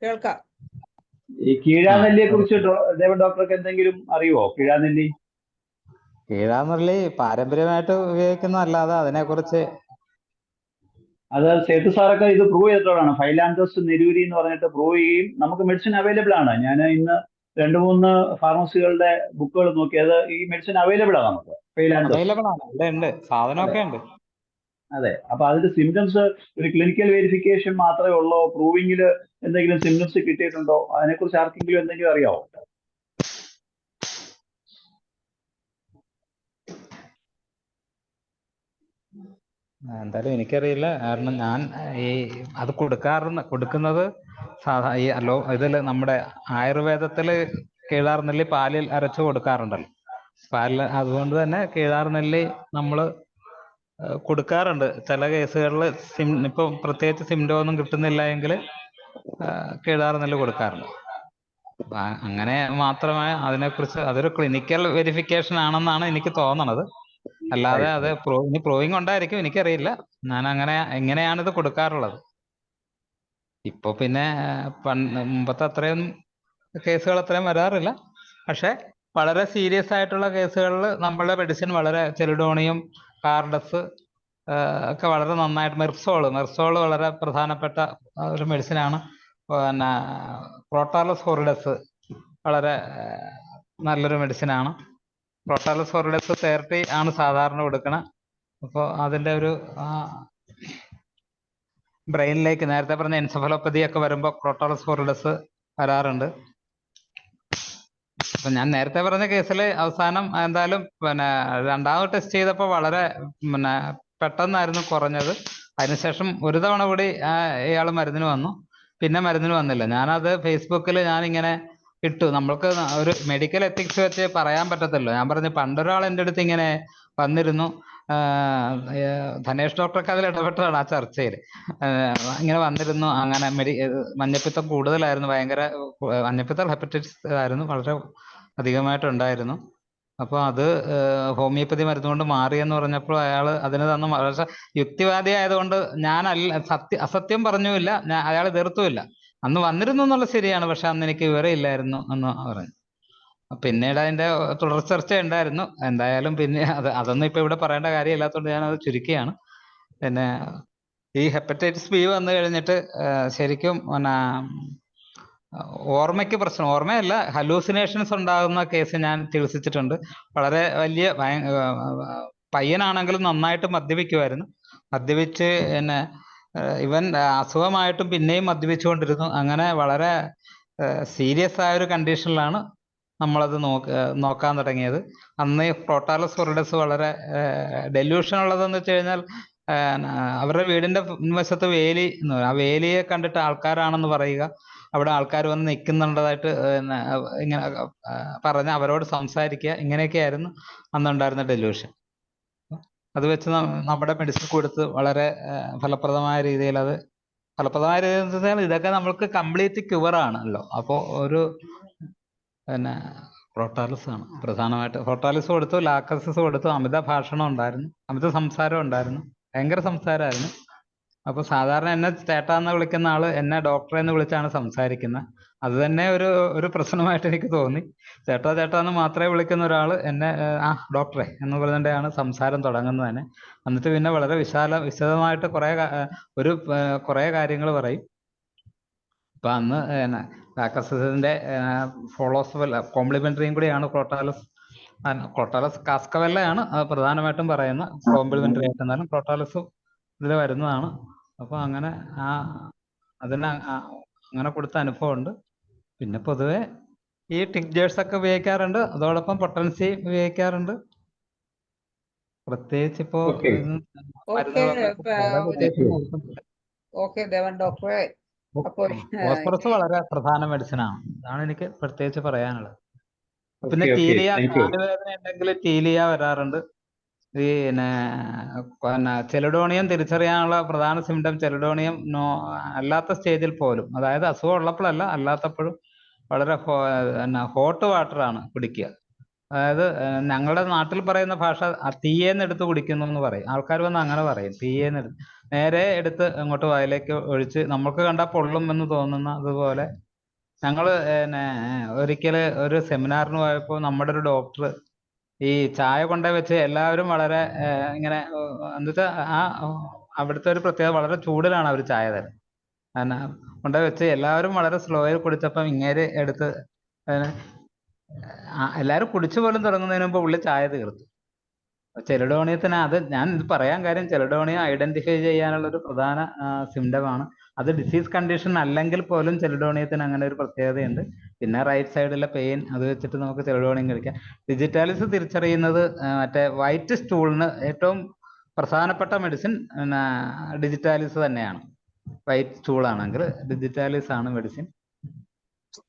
കേൾക്കാം. ഈ കീഴാനെല്ലിയെ കുറിച്ച് ദേവൻ ഡോക്ടർക്ക് എന്തെങ്കിലും അറിയുമോ? കീഴാനെല്ലി പാരമ്പര്യമായിട്ട് ഉപയോഗിക്കുന്നതല്ലാതെ അതിനെക്കുറിച്ച് അത് സേതു സാറൊക്കെ ഇത് പ്രൂവ് ചെയ്തിട്ടുള്ളതാണ്. ഫൈലാന്തോസ് നെരൂരി എന്ന് പറഞ്ഞിട്ട് പ്രൂവ് ചെയ്യുകയും നമുക്ക് മെഡിസിൻ അവൈലബിൾ ആണ്. ഞാൻ ഇന്ന് 2-3 ഫാർമസികളുടെ ബുക്കുകൾ നോക്കിയത് ഈ മെഡിസിൻ അവൈലബിൾ ആണ് നമുക്ക്. അവൈലബിൾ ആണ്, ഉണ്ട്, സാധനമൊക്കെ ഉണ്ട്. അതെ. അപ്പൊ അതിന്റെ സിംറ്റംസ് ഒരു ക്ലിനിക്കൽ വെരിഫിക്കേഷൻ മാത്രമേ ഉള്ളൂ. പ്രൂവിങ്ങിൽ എന്തെങ്കിലും സിംറ്റംസ് കിട്ടിയിട്ടുണ്ടോ? അതിനെക്കുറിച്ച് ആർക്കെങ്കിലും എന്തെങ്കിലും അറിയാവോ? എന്തായാലും എനിക്കറിയില്ല. കാരണം ഞാൻ ഈ അത് കൊടുക്കുന്നത് ഇതിൽ നമ്മുടെ ആയുർവേദത്തില് കീഴാർനെല്ലി പാലിൽ അരച്ചു കൊടുക്കാറുണ്ടല്ലോ. അതുകൊണ്ട് തന്നെ കീഴാർനെല്ലി നമ്മൾ കൊടുക്കാറുണ്ട്. ചില കേസുകളിൽ ഇപ്പം പ്രത്യേകിച്ച് സിംറ്റം ഒന്നും കിട്ടുന്നില്ല എങ്കിൽ കീഴാർനെല്ലി കൊടുക്കാറുണ്ട്. അങ്ങനെ മാത്രമേ അതിനെക്കുറിച്ച്, അതൊരു ക്ലിനിക്കൽ വെരിഫിക്കേഷൻ ആണെന്നാണ് എനിക്ക് തോന്നണത്. അല്ലാതെ അത് പ്രൂവിങ് ഉണ്ടായിരിക്കും, എനിക്കറിയില്ല. ഞാൻ എങ്ങനെയാണ് ഇത് കൊടുക്കാറുള്ളത്. ഇപ്പൊ പിന്നെ മുമ്പത്തെ അത്രയും കേസുകൾ അത്രയും വരാറില്ല. പക്ഷെ വളരെ സീരിയസ് ആയിട്ടുള്ള കേസുകളിൽ നമ്മളുടെ മെഡിസിൻ വളരെ ചെലിഡോണിയം, കാർഡസ് ഒക്കെ വളരെ നന്നായിട്ട്, മെർസോൾ വളരെ പ്രധാനപ്പെട്ട ഒരു മെഡിസിനാണ്. പിന്നെ ക്രോട്ടാലസ് ഹോറിഡസ് വളരെ നല്ലൊരു മെഡിസിനാണ്. ക്രോട്ടാലസ് ഹോറിഡസ് 30 ആണ് സാധാരണ കൊടുക്കണം. അപ്പോൾ അതിൻ്റെ ഒരു ബ്രെയിനിലേക്ക് നേരത്തെ പറഞ്ഞ എൻസെഫലോപ്പതി ഒക്കെ വരുമ്പോൾ ക്രോട്ടാലസ് ഹോറിഡസ് വരാറുണ്ട്. അപ്പൊ ഞാൻ നേരത്തെ പറഞ്ഞ കേസിൽ അവസാനം എന്തായാലും പിന്നെ 2ാമത് ടെസ്റ്റ് ചെയ്തപ്പോൾ വളരെ പെട്ടെന്നായിരുന്നു കുറഞ്ഞത്. അതിനുശേഷം ഒരു തവണ കൂടി ഇയാൾ മരുന്നിന് വന്നു, പിന്നെ മരുന്നിന് വന്നില്ല. ഞാനത് ഫേസ്ബുക്കിൽ ഞാനിങ്ങനെ ഇട്ടു. നമ്മൾക്ക് ഒരു മെഡിക്കൽ എത്തിക്സ് വെച്ച് പറയാൻ പറ്റത്തില്ലോ. ഞാൻ പറഞ്ഞു, പണ്ടൊരാൾ എൻ്റെ അടുത്ത് ഇങ്ങനെ വന്നിരുന്നു, ധനേഷ് ഡോക്ടർക്ക് അതിൽ ഇടപെട്ടതാണ് ആ ചർച്ചയിൽ. ഇങ്ങനെ വന്നിരുന്നു, അങ്ങനെ മഞ്ഞപ്പിത്തം കൂടുതലായിരുന്നു, ഭയങ്കര മഞ്ഞപ്പിത്തം, ഹെപ്പറ്റൈറ്റിസ് ആയിരുന്നു, വളരെ അധികമായിട്ടുണ്ടായിരുന്നു. അപ്പോൾ അത് ഹോമിയോപ്പതി മരുന്ന് കൊണ്ട് മാറിയെന്ന് പറഞ്ഞപ്പോൾ അയാൾ അതിന് തന്ന വളരെ യുക്തിവാദി ആയതുകൊണ്ട് അസത്യം പറഞ്ഞുമില്ല, അയാൾ എതിർത്തുമില്ല. അന്ന് വന്നിരുന്നു എന്നുള്ളത് ശരിയാണ്, പക്ഷെ അന്ന് എനിക്ക് വിവരമില്ലായിരുന്നു എന്ന് പറഞ്ഞു. പിന്നീട് അതിന്റെ തുടർ ചർച്ച ഉണ്ടായിരുന്നു. എന്തായാലും പിന്നെ അതൊന്നും ഇപ്പൊ ഇവിടെ പറയേണ്ട കാര്യമില്ലാത്തതുകൊണ്ട് ഞാൻ അത് ചുരുക്കിയാണ്. പിന്നെ ഈ ഹെപ്പറ്റൈറ്റിസ് ബി വന്നു കഴിഞ്ഞിട്ട് ശരിക്കും ഓർമ്മയ്ക്ക് പ്രശ്നം, ഓർമ്മയല്ല, ഹലൂസിനേഷൻസ് ഉണ്ടാകുന്ന കേസ് ഞാൻ ചികിത്സിച്ചിട്ടുണ്ട്. വളരെ വലിയ പയ്യനാണെങ്കിലും നന്നായിട്ട് മദ്യപിക്കുമായിരുന്നു. മദ്യപിച്ച് പിന്നെ ഇവൻ അസുഖമായിട്ടും പിന്നെയും മദ്യപിച്ചുകൊണ്ടിരുന്നു. അങ്ങനെ വളരെ സീരിയസ് ആയ ഒരു കണ്ടീഷനിലാണ് നമ്മളത് നോക്കാൻ തുടങ്ങിയത്. അന്ന് ക്രോട്ടാലസ് ഹോറിഡസ് വളരെ ഡെല്യൂഷൻ ഉള്ളതെന്ന് വെച്ച് കഴിഞ്ഞാൽ അവരുടെ വീടിന്റെ മുൻവശത്ത് വേലി എന്ന് പറയും, ആ വേലിയെ കണ്ടിട്ട് ആൾക്കാരാണെന്ന് പറയുക, അവിടെ ആൾക്കാർ വന്ന് നിൽക്കുന്നുണ്ടതായിട്ട് ഇങ്ങനെ പറഞ്ഞ് അവരോട് സംസാരിക്കുക, ഇങ്ങനെയൊക്കെയായിരുന്നു അന്നുണ്ടായിരുന്ന ഡെലൂഷൻ. അത് വെച്ച് നമ്മുടെ മെഡിസിൻ കൊടുത്ത് വളരെ ഫലപ്രദമായ രീതിയിൽ ഇതൊക്കെ നമ്മൾക്ക് കംപ്ലീറ്റ് ക്യുവർ ആണല്ലോ. അപ്പോൾ ഒരു പിന്നെ ക്രോട്ടാലിസ് ആണ് പ്രധാനമായിട്ട്. ക്രോട്ടാലിസ് കൊടുത്തു, ലാക്ടോസിസ് കൊടുത്തു, അമിത ഭാഷണം ഉണ്ടായിരുന്നു, അമിത സംസാരം ഉണ്ടായിരുന്നു, ഭയങ്കര സംസാരമായിരുന്നു. അപ്പൊ സാധാരണ എന്നെ ചേട്ടാന്ന് വിളിക്കുന്ന ആള് എന്നെ ഡോക്ടറെ എന്ന് വിളിച്ചാണ് സംസാരിക്കുന്നത്. അത് തന്നെ ഒരു പ്രശ്നമായിട്ട് എനിക്ക് തോന്നി. ചേട്ടാ എന്ന് മാത്രമേ വിളിക്കുന്ന ഒരാള് എന്നെ ആ ഡോക്ടറെ എന്ന് പറഞ്ഞിട്ടാണ് സംസാരം തുടങ്ങുന്നത് തന്നെ. എന്നിട്ട് പിന്നെ വളരെ വിശദമായിട്ട് കുറെ കാര്യങ്ങൾ പറയും. അപ്പൊ അന്ന് ലാക്ടോസിസിന്റെ കോംപ്ലിമെന്ററിയും കൂടിയാണ് ക്രോട്ടാലസ് കാസ്കവെല്ലയാണ് പ്രധാനമായിട്ടും പറയുന്ന കോംപ്ലിമെന്ററി ആയിട്ട്. എന്നാലും ക്രോട്ടാലസ് ഇതിൽ വരുന്നതാണ്. അപ്പൊ അങ്ങനെ അങ്ങനെ കൊടുത്ത അനുഭവമുണ്ട്. പിന്നെ പൊതുവെ ഈ ടിക്ജേഴ്സ് ഒക്കെ ഉപയോഗിക്കാറുണ്ട്, അതോടൊപ്പം പൊട്ടൻസി ഉപയോഗിക്കാറുണ്ട്. പ്രത്യേകിച്ച് ഇപ്പോ ഓക്കെ ഓക്കെ ദേവൻ ഡോക്ടറെ. അപ്പോൾ ഫോസ്ഫറസ് വളരെ പ്രധാന മെഡിസിൻ ആണ്. അതാണ് എനിക്ക് പ്രത്യേകിച്ച് പറയാനുള്ളത്. പിന്നെ ഓക്കെ ടീലിയ, താങ്ക് യു. കാലുവേദന ഉണ്ടെങ്കിൽ ടീലിയ വരാറുണ്ട്. പിന്നെ ചെലിഡോണിയം തിരിച്ചറിയാനുള്ള പ്രധാന സിംറ്റം ചെലിഡോണിയം അല്ലാത്ത സ്റ്റേജിൽ പോലും, അതായത് അസുഖം ഉള്ളപ്പോഴല്ല, അല്ലാത്തപ്പോഴും വളരെ ഹോട്ട് വാട്ടറാണ് കുടിക്കുക. അതായത് ഞങ്ങളുടെ നാട്ടിൽ പറയുന്ന ഭാഷ തീയേന്ന് എടുത്ത് കുടിക്കുന്നു എന്ന് പറയും. ആൾക്കാർ വന്ന് അങ്ങനെ പറയും, തീയേന്ന് നേരെ എടുത്ത് അങ്ങോട്ട് വായിലേക്ക് ഒഴിച്ച് നമുക്ക് കണ്ടാൽ പൊള്ളും എന്ന് തോന്നുന്ന അതുപോലെ. ഞങ്ങൾ ഒരിക്കൽ ഒരു സെമിനാറിന് പോയപ്പോൾ നമ്മുടെ ഒരു ഡോക്ടർ ഈ ചായ കൊണ്ടേ വെച്ച് എല്ലാവരും വളരെ ഇങ്ങനെ എന്നുവെച്ചാൽ അവിടുത്തെ ഒരു പ്രത്യേകത, വളരെ ചൂടിലാണ് അവർ ചായ തരുന്നത്. കൊണ്ടേ വെച്ച് എല്ലാവരും വളരെ സ്ലോയിൽ കുടിച്ചപ്പം ഇങ്ങേര് എടുത്ത് എല്ലാവരും കുടിച്ചു പോലും തുടങ്ങുന്നതിന് മുമ്പ് ഉള്ളി ചായ തീർത്തു. ചെലിഡോണിയത്തിന് ഞാൻ ഇത് പറയാൻ കാര്യം, ചെലിഡോണിയം ഐഡന്റിഫൈ ചെയ്യാനുള്ള ഒരു പ്രധാന സിംറ്റമാണ്. അത് ഡിസീസ് കണ്ടീഷൻ അല്ലെങ്കിൽ പോലും ചെലിഡോണിയത്തിന് അങ്ങനെ ഒരു പ്രത്യേകതയുണ്ട്. പിന്നെ റൈറ്റ് സൈഡിലെ പെയിൻ, അത് വെച്ചിട്ട് നമുക്ക് ചെലിഡോണിയം കഴിക്കാം. ഡിജിറ്റാലിസ് തിരിച്ചറിയുന്നത് മറ്റേ വൈറ്റ് സ്റ്റൂളിന് ഏറ്റവും പ്രധാനപ്പെട്ട മെഡിസിൻ ഡിജിറ്റാലിസ് തന്നെയാണ്. വൈറ്റ് സ്റ്റൂൾ ആണെങ്കിൽ ഡിജിറ്റാലിസ് ആണ് മെഡിസിൻ.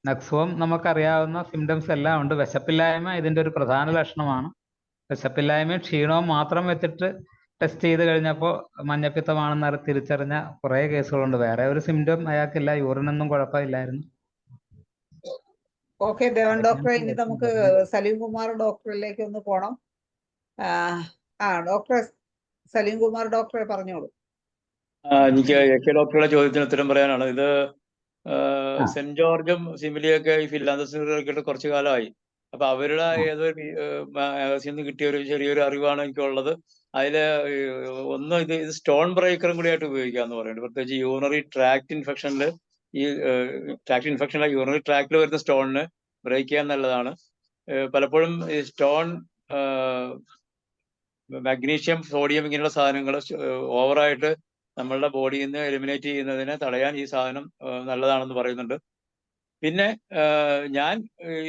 നക്സവും നമുക്കറിയാവുന്ന സിംറ്റംസ് എല്ലാം ഉണ്ട്. വിശപ്പില്ലായ്മ ഇതിന്റെ ഒരു പ്രധാന ലക്ഷണമാണ്. വിശപ്പില്ലായ്മയും ക്ഷീണവും മാത്രം വെച്ചിട്ട് ടെസ്റ്റ് ചെയ്ത് കഴിഞ്ഞപ്പോൾ മഞ്ഞപ്പിത്തമാണെന്ന് തിരിച്ചറിഞ്ഞ കുറെ കേസുകളുണ്ട്. വേറെ ഒരു സിംറ്റം അയാൾക്കില്ല, യൂറിനൊന്നും കുഴപ്പമില്ലായിരുന്നു. ഓക്കെ ദേവൻ ഡോക്ടറെ, ഇനി നമുക്ക് സലീം കുമാർ ഡോക്ടറിലേക്ക് ഒന്ന് പോണം. ഡോക്ടറെ സലീം കുമാർ ഡോക്ടറെ പറഞ്ഞോളൂ. എനിക്ക് എ.കെ. ഡോക്ടറുടെ ചോദ്യത്തിന് ഉത്തരം പറയാനാണ്. ഇത് സെന്റ് ജോർജും സിമിലിയൊക്കെ ഈ ഫിലാന്തസിലൊക്കെ കുറച്ചു കാലമായി. അപ്പൊ അവരുടെ ഏതൊരു മാഗസിനിൽ നിന്ന് കിട്ടിയ ഒരു ചെറിയൊരു അറിവാണ് എനിക്കുള്ളത്. അതില് ഒന്ന് ഇത് സ്റ്റോൺ ബ്രേക്കറും കൂടി ആയിട്ട് ഉപയോഗിക്കാന്ന് പറയുന്നത്. പ്രത്യേകിച്ച് യൂറിനറി ട്രാക്ട് ഇൻഫെക്ഷനിൽ, ഈ ട്രാക്ട് ഇൻഫെക്ഷനിലെ യൂറിനറി ട്രാക്റ്റിൽ വരുന്ന സ്റ്റോണിന് ബ്രേക്ക് ചെയ്യാൻ നല്ലതാണ്. പലപ്പോഴും ഈ സ്റ്റോൺ, മാഗ്നീഷ്യം, സോഡിയം ഇങ്ങനെയുള്ള സാധനങ്ങൾ ഓവറായിട്ട് നമ്മളുടെ ബോഡിയിൽ നിന്ന് എലിമിനേറ്റ് ചെയ്യുന്നതിനെ തടയാൻ ഈ സാധനം നല്ലതാണെന്ന് പറയുന്നുണ്ട്. പിന്നെ ഞാൻ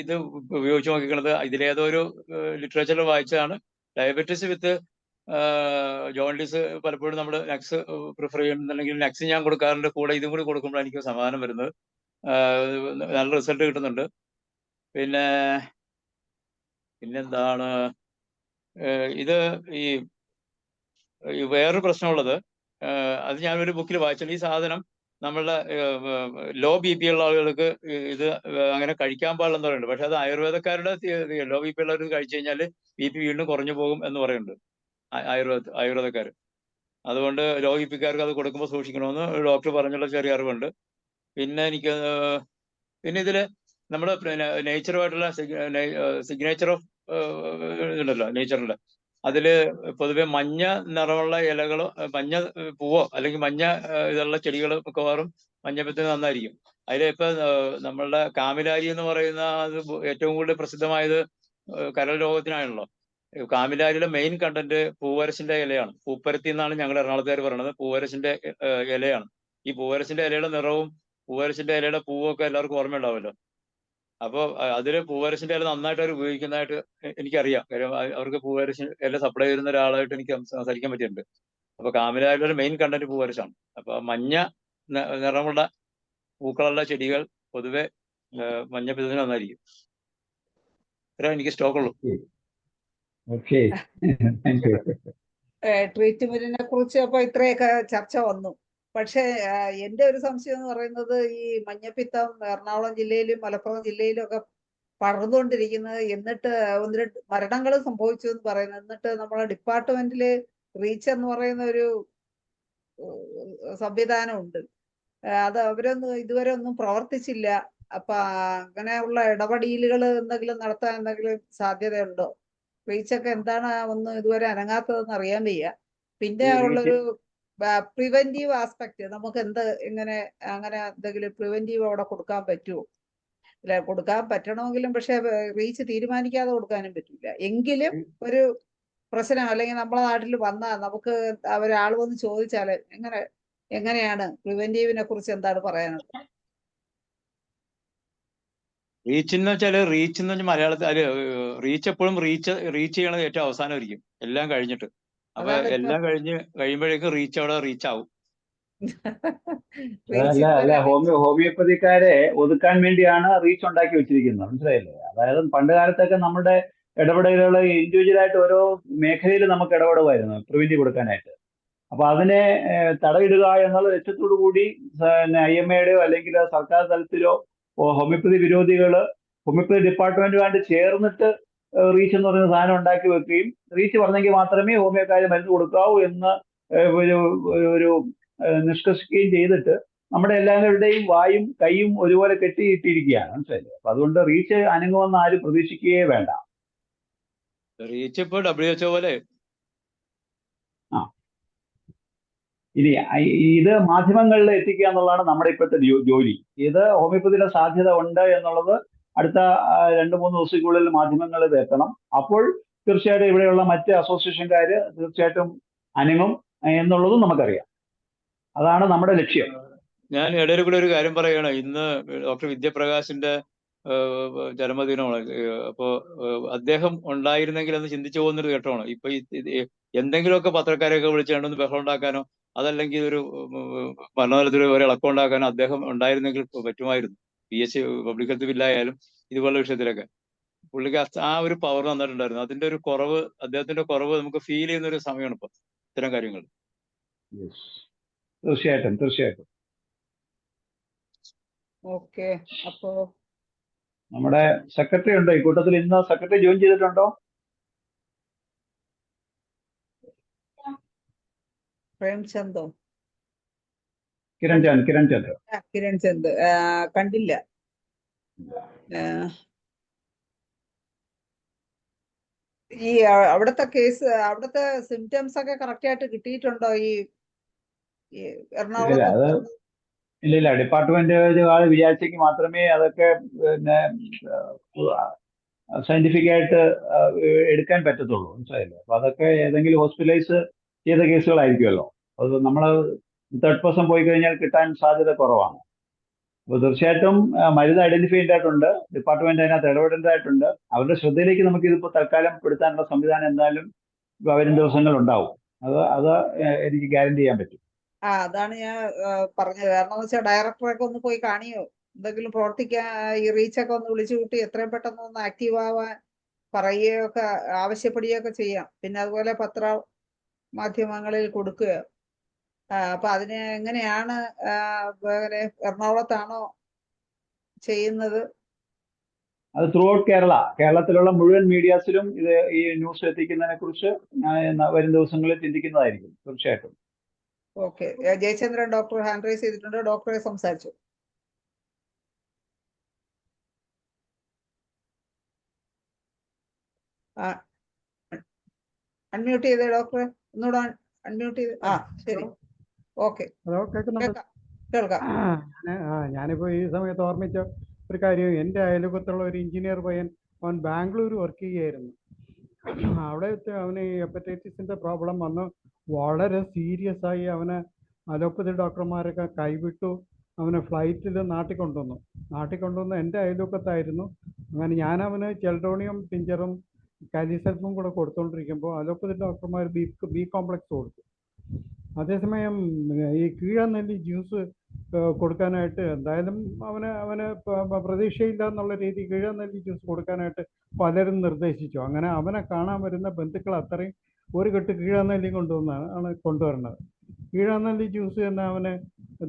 ഇത് ഉപയോഗിച്ച് നോക്കിക്കുന്നത് ഇതിലേതോ ഒരു ലിറ്ററേച്ചറിൽ വായിച്ചതാണ്. ഡയബറ്റീസ് വിത്ത് ജോണ്ടിസ് പലപ്പോഴും നമ്മൾ നക്സ് പ്രിഫർ ചെയ്യുന്നുണ്ടെങ്കിൽ നക്സ് ഞാൻ കൊടുക്കാറുണ്ട്. കൂടെ ഇതും കൂടി കൊടുക്കുമ്പോൾ എനിക്ക് സമാധാനം വരുന്നത്, നല്ല റിസൾട്ട് കിട്ടുന്നുണ്ട്. പിന്നെന്താണ് ഇത് ഈ വേറൊരു പ്രശ്നമുള്ളത്, അത് ഞാനൊരു ബുക്കിൽ വായിച്ചിട്ടുണ്ട്. ഈ സാധനം നമ്മളുടെ ലോ ബി.പി ഉള്ള ആളുകൾക്ക് ഇത് അങ്ങനെ കഴിക്കാൻ പാടില്ലെന്ന് പറയുന്നുണ്ട്. പക്ഷെ അത് ആയുർവേദക്കാരുടെ ലോ ബി.പി ഉള്ളവർക്ക് കഴിച്ചു കഴിഞ്ഞാൽ ബി.പി വീണ്ടും കുറഞ്ഞു പോകും എന്ന് പറയുന്നുണ്ട് ആയുർവേദക്കാർ. അതുകൊണ്ട് ലോ ബി.പിക്കാർക്ക് അത് കൊടുക്കുമ്പോൾ സൂക്ഷിക്കണമെന്ന് ഡോക്ടർ പറഞ്ഞുള്ള ചെറിയ അറിവുണ്ട്. പിന്നെ ഇതില് നമ്മുടെ നേച്ചറുമായിട്ടുള്ള സിഗ്നേച്ചർ ഓഫ് ഇതുണ്ടല്ലോ നേച്ചറിന്റെ, അതില് പൊതുവെ മഞ്ഞ നിറമുള്ള ഇലകളോ മഞ്ഞ പൂവോ അല്ലെങ്കിൽ മഞ്ഞ ഇതുള്ള ചെടികൾ മിക്കവാറും മഞ്ഞപ്പിത്തത്തിന് നന്നായിരിക്കും. അതിലിപ്പോ നമ്മളുടെ കാമിലാരി എന്ന് പറയുന്ന അത് ഏറ്റവും കൂടുതൽ പ്രസിദ്ധമായത് കരൾ രോഗത്തിനാണല്ലോ. കാമിലാരിയുടെ മെയിൻ കണ്ടന്റ് പൂവരശിന്റെ ഇലയാണ്. പൂപ്പരത്തി എന്നാണ് ഞങ്ങൾ എറണാകുളത്തുകാർ പറയുന്നത്. പൂവരശിന്റെ ഇലയാണ്. ഈ പൂവരശിന്റെ ഇലയുടെ നിറവും പൂവരശിന്റെ ഇലയുടെ പൂവും ഒക്കെ എല്ലാവർക്കും ഓർമ്മയുണ്ടാവുമല്ലോ. അപ്പോൾ അതില് പൂവരശിന്റെ ഇല നന്നായിട്ട് അവർ ഉപയോഗിക്കുന്നതായിട്ട് എനിക്കറിയാം. കാര്യം അവർക്ക് പൂവരശി ഇല സപ്ലൈ ചെയ്യുന്ന ഒരാളായിട്ട് എനിക്ക് സംസാരിക്കാൻ പറ്റിയിട്ടുണ്ട്. അപ്പൊ കാമിലാരിയുടെ മെയിൻ കണ്ടന്റ് പൂവരശാണ്. അപ്പൊ മഞ്ഞ നിറമുള്ള പൂക്കളുള്ള ചെടികൾ പൊതുവെ മഞ്ഞപ്പിത്തത്തിന് നന്നായിരിക്കും. ഇത്രേ എനിക്ക് സ്റ്റോക്കുള്ളൂ. Okay, thank you. ട്രീറ്റ്മെന്റിനെ കുറിച്ച് അപ്പൊ ഇത്രയൊക്കെ ചർച്ച വന്നു. പക്ഷേ എന്റെ ഒരു സംശയം എന്ന് പറയുന്നത് ഈ മഞ്ഞപ്പിത്തം എറണാകുളം ജില്ലയിലും മലപ്പുറം ജില്ലയിലും ഒക്കെ പടർന്നുകൊണ്ടിരിക്കുന്നത്, എന്നിട്ട് 1-2 മരണങ്ങൾ സംഭവിച്ചു എന്ന് പറയുന്നത്, എന്നിട്ട് നമ്മളെ ഡിപ്പാർട്ട്മെന്റില് റീച്ച് എന്ന് പറയുന്ന ഒരു സംവിധാനമുണ്ട്. അത് അവരൊന്നും ഇതുവരെ ഒന്നും പ്രവർത്തിച്ചില്ല. അപ്പൊ അങ്ങനെയുള്ള ഇടപെടലുകൾ എന്തെങ്കിലും നടത്താൻ എന്തെങ്കിലും സാധ്യതയുണ്ടോ? റീച്ചൊക്കെ എന്താണ് ഒന്നും ഇതുവരെ അനങ്ങാത്തതെന്ന് അറിയാൻ വയ്യ. പിന്നെ ഉള്ളൊരു പ്രിവെന്റീവ് ആസ്പെക്ട്, നമുക്ക് എങ്ങനെ അങ്ങനെ എന്തെങ്കിലും പ്രിവെന്റീവ് അവിടെ കൊടുക്കാൻ പറ്റുമോ? അല്ല, കൊടുക്കാൻ പറ്റണമെങ്കിലും പക്ഷെ റീച്ച് തീരുമാനിക്കാതെ കൊടുക്കാനും പറ്റില്ല. എങ്കിലും ഒരു പ്രശ്നം അല്ലെങ്കിൽ നമ്മളെ നാട്ടിൽ വന്നാൽ നമുക്ക് ഒരാൾ വന്ന് ചോദിച്ചാൽ എങ്ങനെയാണ് പ്രിവെന്റീവിനെ കുറിച്ച് എന്താണ് പറയാനുള്ളത്? റീച്ച് എന്ന് വെച്ചാൽ മലയാളത്തിൽ റീച്ച് എപ്പോഴും റീച്ച് ചെയ്യണത് ഏറ്റവും അവസാനമായിരിക്കും, എല്ലാം കഴിഞ്ഞിട്ട്. അപ്പൊ എല്ലാം കഴിയുമ്പോഴേക്കും റീച്ച് അവിടെ റീച്ച് ആവും. അല്ല, ഹോമിയോപ്പതിക്കാരെ ഒതുക്കാൻ വേണ്ടിയാണ് റീച്ച് ഉണ്ടാക്കി വെച്ചിരിക്കുന്നത്, മനസ്സിലായില്ലേ? അതായത് പണ്ട് കാലത്തൊക്കെ നമ്മുടെ ഇടപെടലുകൾ ഇൻഡിവിജ്വലായിട്ട് ഓരോ മേഖലയിൽ നമുക്ക് ഇടപെടുമായിരുന്നു പ്രിവെന്റ് കൊടുക്കാനായിട്ട്. അപ്പൊ അതിനെ തടയിടുക എന്നുള്ള ലക്ഷ്യത്തോടു കൂടി IMAയുടെയോ അല്ലെങ്കിൽ സർക്കാർ തലത്തിലോ ഹോമിയോപ്പതി വിരോധികള് ഹോമിയോപ്പതി ഡിപ്പാർട്ട്മെന്റുമായിട്ട് ചേർന്നിട്ട് റീച്ച് എന്ന് പറയുന്ന സാധനം ഉണ്ടാക്കി വെക്കുകയും റീച്ച് പറഞ്ഞെങ്കിൽ മാത്രമേ ഹോമിയോക്കാര് മരുന്ന് കൊടുക്കാവൂ എന്ന് ഒരു നിഷ്കർഷിക്കുകയും ചെയ്തിട്ട് നമ്മുടെ എല്ലാവരുടെയും വായും കൈയും ഒരുപോലെ കെട്ടിയിട്ടിരിക്കുകയാണ്, മനസ്സിലായില്ലേ? അപ്പൊ അതുകൊണ്ട് റീച്ച് അനങ്ങുമെന്ന് ആരും പ്രതീക്ഷിക്കുകയേ വേണ്ട. റീച്ച് ഇപ്പോൾ WHO പോലെ. ഇനി ഇത് മാധ്യമങ്ങളിൽ എത്തിക്കുക എന്നുള്ളതാണ് നമ്മുടെ ഇപ്പോഴത്തെ ജോലി. ഇത് ഹോമിയോപ്പതിയുടെ സാധ്യത ഉണ്ട് എന്നുള്ളത് അടുത്ത 2-3 ദിവസത്തിനുള്ളിൽ മാധ്യമങ്ങളിൽ എത്തണം. അപ്പോൾ തീർച്ചയായിട്ടും ഇവിടെയുള്ള മറ്റ് അസോസിയേഷൻകാര് തീർച്ചയായിട്ടും അനങ്ങും എന്നുള്ളതും നമുക്കറിയാം. അതാണ് നമ്മുടെ ലക്ഷ്യം. ഞാൻ ഇടയിൽ കൂടെ ഒരു കാര്യം പറയുകയാണ്. ഇന്ന് ഡോക്ടർ വിദ്യപ്രകാശിന്റെ ജന്മദിനമാണ്. അപ്പോ അദ്ദേഹം ഉണ്ടായിരുന്നെങ്കിൽ എന്ന് ചിന്തിച്ചു പോകുന്നൊരു ഘട്ടമാണ്. ഇപ്പൊ എന്തെങ്കിലുമൊക്കെ പത്രക്കാരെയൊക്കെ വിളിച്ചുകൊണ്ടൊന്ന് ബഹളം ഉണ്ടാക്കാനോ അതല്ലെങ്കിൽ ഒരു ഭരണതലത്തിൽ ഒരു ഇളക്കം ഉണ്ടാക്കാനോ അദ്ദേഹം ഉണ്ടായിരുന്നെങ്കിൽ പറ്റുമായിരുന്നു. PH പബ്ലിക് ഹെൽത്ത് ബില്ലായാലും ഇതുപോലുള്ള വിഷയത്തിലൊക്കെ പുള്ളിക്ക് ആ ഒരു പവർ തന്നിട്ടുണ്ടായിരുന്നു. അതിന്റെ ഒരു കുറവ്, അദ്ദേഹത്തിന്റെ കുറവ് നമുക്ക് ഫീൽ ചെയ്യുന്ന ഒരു സമയമാണ് ഇപ്പൊ ഇത്തരം കാര്യങ്ങൾ. തീർച്ചയായിട്ടും. ഓക്കെ, അപ്പോ നമ്മുടെ സെക്രട്ടറി ഉണ്ടോ ഈ കൂട്ടത്തിൽ? ഇന്ന് സെക്രട്ടറി ജോയിൻ ചെയ്തിട്ടുണ്ടോ? പ്രേംചന്ദോ? കിരൺ ചന്ദ് കണ്ടില്ല. ഈ അവിടുത്തെ കേസ്, അവിടുത്തെ സിംറ്റംസ് ഒക്കെ കറക്റ്റ് ആയിട്ട് കിട്ടിയിട്ടുണ്ടോ ഈ എറണാകുളത്ത്? ഇല്ല, ഡിപ്പാർട്ട്മെന്റ് വിചാരിച്ചെങ്കിൽ മാത്രമേ അതൊക്കെ പിന്നെ സയന്റിഫിക് ആയിട്ട് എടുക്കാൻ പറ്റത്തുള്ളൂ, മനസ്സിലായില്ലേ? അപ്പൊ അതൊക്കെ ഏതെങ്കിലും ഹോസ്പിറ്റലൈസ് ചെയ്ത കേസുകളായിരിക്കുമല്ലോ. അത് നമ്മൾ തേർഡ് പേഴ്സൺ പോയി കഴിഞ്ഞാൽ കിട്ടാൻ സാധ്യത കുറവാണ്. അപ്പോൾ തീർച്ചയായിട്ടും മരുന്ന് ഐഡന്റിഫൈ ചെയ്തിട്ടുണ്ട്, ഡിപ്പാർട്ട്മെന്റ് അതിനകത്ത് ഇടപെടേണ്ടതായിട്ടുണ്ട്. അവരുടെ ശ്രദ്ധയിലേക്ക് നമുക്ക് ഇതിപ്പോൾ തൽക്കാലം പെടുത്താനുള്ള സംവിധാനം എന്തായാലും വരും ദിവസങ്ങൾ ഉണ്ടാവും. അത് എനിക്ക് ഗ്യാരണ്ടി ചെയ്യാൻ പറ്റും. അതാണ് ഞാൻ പറഞ്ഞത്. കാരണം എന്ന് വെച്ചാൽ ഡയറക്ടറൊക്കെ ഒന്ന് പോയി കാണിയോ, എന്തെങ്കിലും പ്രവർത്തിക്കാൻ ഈ റീച്ചൊക്കെ ഒന്ന് വിളിച്ചു കൂട്ടി എത്രയും പെട്ടെന്ന് ഒന്ന് ആക്റ്റീവ് ആവാൻ പറയുകയോ ഒക്കെ ആവശ്യപ്പെടുകയോ ഒക്കെ ചെയ്യാം. പിന്നെ അതുപോലെ മാധ്യമങ്ങളിൽ കൊടുക്കുക. അപ്പൊ അതിന് എങ്ങനെയാണ് എറണാകുളത്താണോ ചെയ്യുന്നത്? അത് ത്രൂ ഔട്ട് കേരളത്തിലുള്ള മുഴുവൻ മീഡിയാസിലും ഈ ന്യൂസ് എത്തിക്കുന്നതിനെ കുറിച്ച് വരും ദിവസങ്ങളിൽ ചിന്തിക്കുന്നതായിരിക്കും തീർച്ചയായിട്ടും. Okay, Jayachandran doctor hand raise ചെയ്തിട്ടുണ്ട്. ഡോക്ടറെ സംസാരിച്ചു. അൺമ്യൂട്ട് ചെയ്തേ ഡോക്ടറെ, ഒന്നുകൂടെ അൺമ്യൂട്ട് ചെയ്ത്. ശരി, ഓക്കെ, കേൾക്കാം. ഞാനിപ്പോ ഈ സമയത്ത് ഓർമ്മിച്ച ഒരു കാര്യം, എൻ്റെ അയൽപക്കത്തുള്ള ഒരു എഞ്ചിനീയർ പയ്യൻ, അവൻ ബാംഗ്ലൂർ വർക്ക് ചെയ്യുകയായിരുന്നു. അവിടെ അവന് ഹെപ്പറ്റൈറ്റിസിന്റെ പ്രോബ്ലം വന്ന് വളരെ സീരിയസ് ആയി. അവന് അലോപ്പതി ഡോക്ടർമാരൊക്കെ കൈവിട്ടു. അവനെ ഫ്ലൈറ്റിൽ നാട്ടിൽ കൊണ്ടുവന്ന് എൻ്റെ അയൽപക്കത്തായിരുന്നു. അങ്ങനെ ഞാൻ അവന് ചെൽഡോണിയം ടിഞ്ചറും കാലിസൽഫും കൂടെ കൊടുത്തുകൊണ്ടിരിക്കുമ്പോൾ അലോപ്പതി ഡോക്ടർമാർ ബി കോംപ്ലക്സ് കൊടുത്തു. അതേസമയം ഈ കീഴനെല്ലി ജ്യൂസ് കൊടുക്കാനായിട്ട് എന്തായാലും അവന് പ്രതീക്ഷയില്ല എന്നുള്ള രീതി കീഴാനെല്ലി ജ്യൂസ് കൊടുക്കാനായിട്ട് പലരും നിർദ്ദേശിച്ചു. അങ്ങനെ അവനെ കാണാൻ വരുന്ന ബന്ധുക്കൾ അത്രയും ഒരു കെട്ട് കീഴാനെല്ലി കൊണ്ടുവരുന്നത്. കീഴാനെല്ലി ജ്യൂസ് തന്നെ അവന്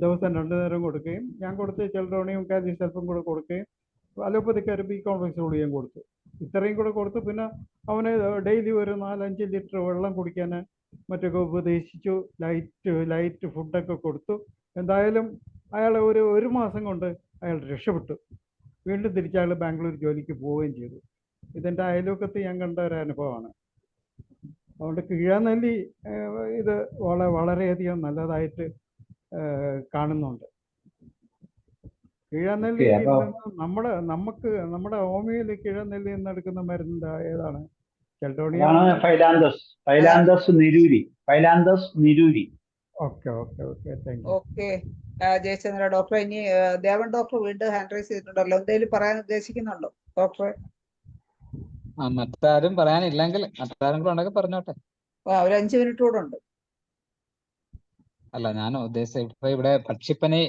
ദിവസം 2 നേരം കൊടുക്കുകയും ഞാൻ കൊടുത്ത് ചെൽഡോണിയും കാൽസ്യം കൂടെ കൊടുക്കുകയും അലോപ്പതിക്കാർ ബി കോംപ്ലക്സ് ഗുളികയും കൊടുത്തു. ഇത്രയും കൂടെ കൊടുത്തു. പിന്നെ അവന് ഡെയിലി ഒരു 4-5 ലിറ്റർ വെള്ളം കുടിക്കാൻ മറ്റൊക്കെ ഉപദേശിച്ചു. ലൈറ്റ് ഫുഡൊക്കെ കൊടുത്തു. എന്തായാലും അയാൾ ഒരു മാസം കൊണ്ട് അയാൾ രക്ഷപ്പെട്ടു. വീണ്ടും തിരിച്ചയാൾ ബാംഗ്ലൂർ ജോലിക്ക് പോവുകയും ചെയ്തു. ഇതെൻ്റെ അയൽവക്കത്ത് ഞാൻ കണ്ട ഒരു അനുഭവമാണ്. അതുകൊണ്ട് കീഴാനെല്ലി ഇത് വളരെയധികം നല്ലതായിട്ട് കാണുന്നുണ്ട്. കീഴാനെല്ലി നമ്മുടെ ഹോമിയോയിൽ കീഴാനെല്ലി എന്നെടുക്കുന്ന മരുന്ന് ഏതാണ്? ചെൽഡോണിയ. Phyllanthus niruri. Okay thank you. Okay Jayachandra doctor, ഇനി ദേവൻ ഡോക്ടർ വീണ്ടും ഹാൻഡ് റൈസ് ചെയ്തിട്ടുണ്ടല്ലോ, എന്തെങ്കിലും പറയാൻ ഉദ്ദേശിക്കുന്നുണ്ടോ ഡോക്ടറെ? മറ്റാരും പറയാനില്ലെങ്കിൽ മറ്റാരും കൂടെ ഉണ്ടെങ്കിൽ പറഞ്ഞോട്ടെ. ഒരു 5 മിനിറ്റ് കൂടെ ഉണ്ട്. അല്ല, ഞാൻ ഉദ്ദേശിച്ച ഇപ്പൊ ഇവിടെ പക്ഷിപ്പനി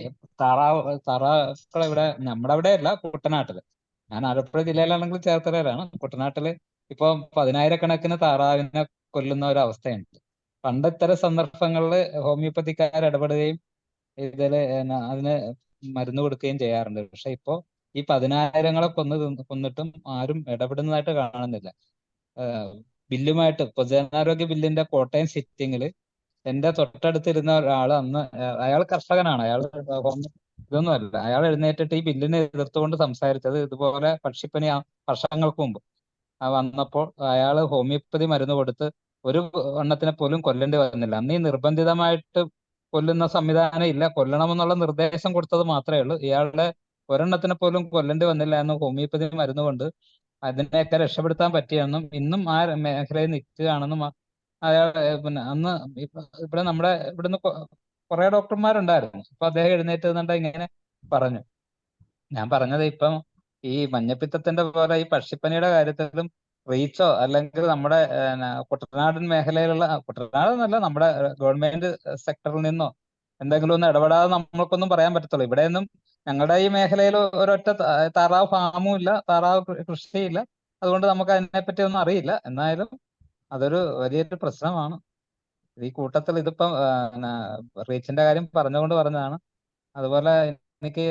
താറാവുകളെ ഇവിടെ നമ്മുടെ അവിടെ അല്ല, കുട്ടനാട്ടില്. ഞാൻ ആലപ്പുഴ ജില്ലയിലാണെങ്കിൽ ചേർത്തലയിലാണ്. കുട്ടനാട്ടില് ഇപ്പൊ 10,000-കണക്കിന് താറാവിനെ കൊല്ലുന്ന ഒരു അവസ്ഥയുണ്ട്. പണ്ട് ഇത്തരം സന്ദർഭങ്ങളിൽ ഹോമിയോപ്പതിക്കാർ ഇടപെടുകയും ഇതില് അതിന് മരുന്ന് കൊടുക്കുകയും ചെയ്യാറുണ്ട്. പക്ഷെ ഇപ്പോ ഈ 10,000-ങ്ങളെ കൊന്നിട്ടും ആരും ഇടപെടുന്നതായിട്ട് കാണുന്നില്ല. ബില്ലുമായിട്ട് പൊതുജനാരോഗ്യ ബില്ലിന്റെ കോട്ടയം സിറ്റിങ്ങിൽ എന്റെ തൊട്ടടുത്തിരുന്ന ഒരാൾ അന്ന്, അയാൾ കർഷകനാണ്, അയാൾ ഇതൊന്നുമല്ല, അയാൾ എഴുന്നേറ്റിട്ട് ഈ ബില്ലിനെ എതിർത്തുകൊണ്ട് സംസാരിച്ചത് ഇതുപോലെ പക്ഷിപ്പനി വർഷങ്ങൾക്ക് മുമ്പ് വന്നപ്പോൾ അയാൾ ഹോമിയോപ്പതി മരുന്ന് കൊടുത്ത് ഒരു എണ്ണത്തിനെ പോലും കൊല്ലേണ്ടി വന്നില്ല. അന്ന് ഈ നിർബന്ധിതമായിട്ട് കൊല്ലുന്ന സംവിധാനം ഇല്ല, കൊല്ലണമെന്നുള്ള നിർദ്ദേശം കൊടുത്തത് മാത്രമേ ഉള്ളൂ. ഇയാളുടെ ഒരെണ്ണത്തിനെ പോലും കൊല്ലേണ്ടി വന്നില്ല എന്ന് ഹോമിയോപ്പതി മരുന്ന് കൊണ്ട് അതിനെയൊക്കെ രക്ഷപ്പെടുത്താൻ പറ്റിയെന്നും ഇന്നും ആ മേഖലയിൽ നിൽക്കുകയാണെന്നും അയാൾ പിന്നെ അന്ന് ഇവിടെ നമ്മുടെ ഇവിടുന്ന് കുറെ ഡോക്ടർമാരുണ്ടായിരുന്നു. അപ്പൊ അദ്ദേഹം എഴുന്നേറ്റ് നിന്നിട്ട് ഇങ്ങനെ പറഞ്ഞു. ഞാൻ പറഞ്ഞത് ഇപ്പം ഈ മഞ്ഞപ്പിത്തത്തിന്റെ പോലെ ഈ പക്ഷിപ്പനിയുടെ കാര്യത്തിലും റീച്ചോ അല്ലെങ്കിൽ നമ്മുടെ കുട്ടനാടൻ മേഖലയിലുള്ള, കുട്ടനാടെന്നല്ല നമ്മുടെ ഗവൺമെന്റ് സെക്ടറിൽ നിന്നോ എന്തെങ്കിലും ഒന്ന് ഇടപെടാതെ നമ്മൾക്കൊന്നും പറയാൻ പറ്റത്തുള്ളൂ. ഇവിടെയൊന്നും ഞങ്ങളുടെ ഈ മേഖലയിൽ ഒരൊറ്റ താറാവ് ഫാമും ഇല്ല, താറാവ് കൃഷിയില്ല. അതുകൊണ്ട് നമുക്ക് അതിനെപ്പറ്റി ഒന്നും അറിയില്ല. എന്നാലും അതൊരു വലിയൊരു പ്രശ്നമാണ്. ഈ കൂട്ടത്തിൽ ഇതിപ്പം റീച്ചിന്റെ കാര്യം പറഞ്ഞുകൊണ്ട് പറഞ്ഞതാണ്. അതുപോലെ എനിക്ക്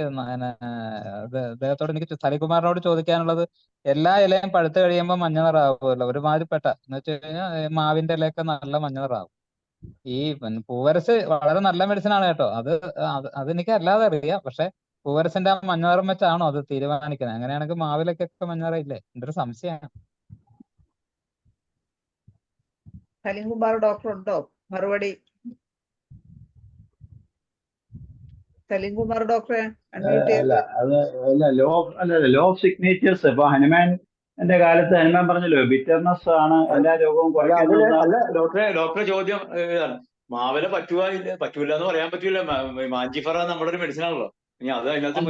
അദ്ദേഹത്തോട് എനിക്ക് സലികുമാറിനോട് ചോദിക്കാനുള്ളത്, എല്ലാ ഇലയും പഴുത്ത് കഴിയുമ്പോൾ മഞ്ഞ നിറാവുമല്ലോ, ഒരുമാതിരിപ്പെട്ട എന്ന് വെച്ച് കഴിഞ്ഞാൽ മാവിന്റെ ഇലയൊക്കെ നല്ല മഞ്ഞ നിറാവും. ഈ പൂവരസ് വളരെ നല്ല മെഡിസിൻ ആണ് കേട്ടോ, അതെനിക്ക് അല്ലാതെ അറിയാം. പക്ഷെ പൂവരസിന്റെ ആ മഞ്ഞ നിറം വെച്ചാണോ അത് തീരുമാനിക്കുന്നത്? അങ്ങനെയാണെങ്കിൽ മാവിലൊക്കെ മഞ്ഞ നിറം ഇല്ലേ? എന്റെ ഒരു സംശയമാണ്. സലീംകുമാർ ഡോക്ടർ ഉണ്ടോ മറുപടി? സലീംകുമാർ ഡോക്ടറെ അൺമ്യൂട്ട് ചെയ്ത്. Law of signatures. ഇപ്പൊ ഹനുമാന്റെ കാലത്ത് ഹനുമാൻ പറഞ്ഞല്ലോ, ബിറ്റർനെസ് ആണ് എല്ലാ രോഗവും കുറയ്ക്കുന്നത്. അല്ല ഡോക്ടറെ ചോദ്യം ഇതാണ്, മാവില പറ്റൂല എന്ന് പറയാൻ പറ്റൂല. മാഞ്ചിഫറ നമ്മുടെ ഒരു മെഡിസിൻ ആണല്ലോ. ഇനി അത് അതിനകത്ത്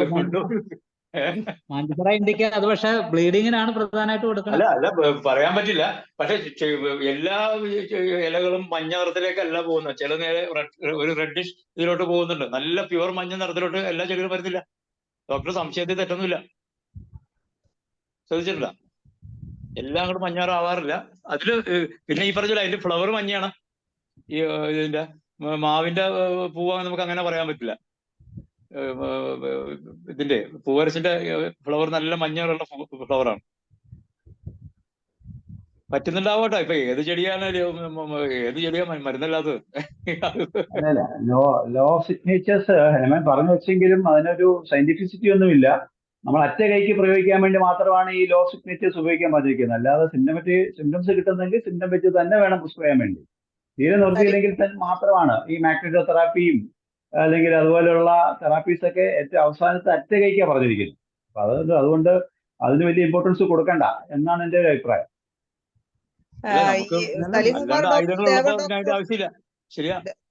മാഞ്ചിഫറ ഇൻഡിക്ക, അത് പക്ഷെ ബ്ലീഡിങ്ങിനാണ് പ്രധാനമായിട്ട് കൊടുക്കുന്നത്. അല്ല പറയാൻ പറ്റില്ല. പക്ഷെ എല്ലാ ഇലകളും മഞ്ഞ നിറത്തിലേക്കല്ല പോകുന്നത്. ചില നേരെ ഒരു റെഡിഷ് ഇതിലോട്ട് പോകുന്നുണ്ട്. നല്ല പ്യുവർ മഞ്ഞ നിറത്തിലോട്ട് എല്ലാ ചെടികളും വരുന്നില്ല. ഡോക്ടർ സംശയത്തിൽ തെറ്റൊന്നുമില്ല. ശ്രദ്ധിച്ചിട്ടില്ല? എല്ലാം അങ്ങോട്ട് മഞ്ഞാറാവാറില്ല. അതില് പിന്നെ ഈ പറഞ്ഞില്ല, അതിന്റെ ഫ്ലവർ മഞ്ഞയാണ്. ഈ ഇതിന്റെ മാവിന്റെ പൂവാന്ന് നമുക്ക് അങ്ങനെ പറയാൻ പറ്റില്ല. ഇതിന്റെ പൂവരസിന്റെ ഫ്ലവർ നല്ല മഞ്ഞയുള്ള ഫ്ലവറാണ്. പറ്റുന്നുണ്ടാവട്ടെ. ഇപ്പൊ ഏത് ചെടിയാ മരുന്നല്ലാത്തത്? ലോ ഓഫ് സിഗ്നേച്ചേഴ്സ് ഹനുമാൻ പറഞ്ഞു വെച്ചെങ്കിലും അതിനൊരു സയന്റിഫിസിറ്റി ഒന്നുമില്ല. നമ്മൾ അറ്റ കൈക്ക് പ്രയോഗിക്കാൻ വേണ്ടി മാത്രമാണ് ഈ ലോ ഓഫ് സിഗ്നേച്ചേഴ്സ് ഉപയോഗിക്കാൻ പറ്റിയിരിക്കുന്നത്. അല്ലാതെ സിംറ്റംസ് കിട്ടുന്നെങ്കിൽ സിംറ്റം വെച്ച് തന്നെ വേണം പ്രിസ്ക്രൈബ് ചെയ്യാൻ വേണ്ടി. തീരെ നിർത്തിയില്ലെങ്കിൽ തന്നെ മാത്രമാണ് ഈ മാഗ്നറ്റോ തെറാപ്പിയും അല്ലെങ്കിൽ അതുപോലെയുള്ള തെറാപ്പീസ് ഒക്കെ ഏറ്റവും അവസാനത്തെ അറ്റ കൈക്കാണ് പറഞ്ഞിരിക്കുന്നത്. അപ്പൊ അതുകൊണ്ട് അതിന് വലിയ ഇമ്പോർട്ടൻസ് കൊടുക്കണ്ട എന്നാണ് എൻ്റെ ഒരു അഭിപ്രായം.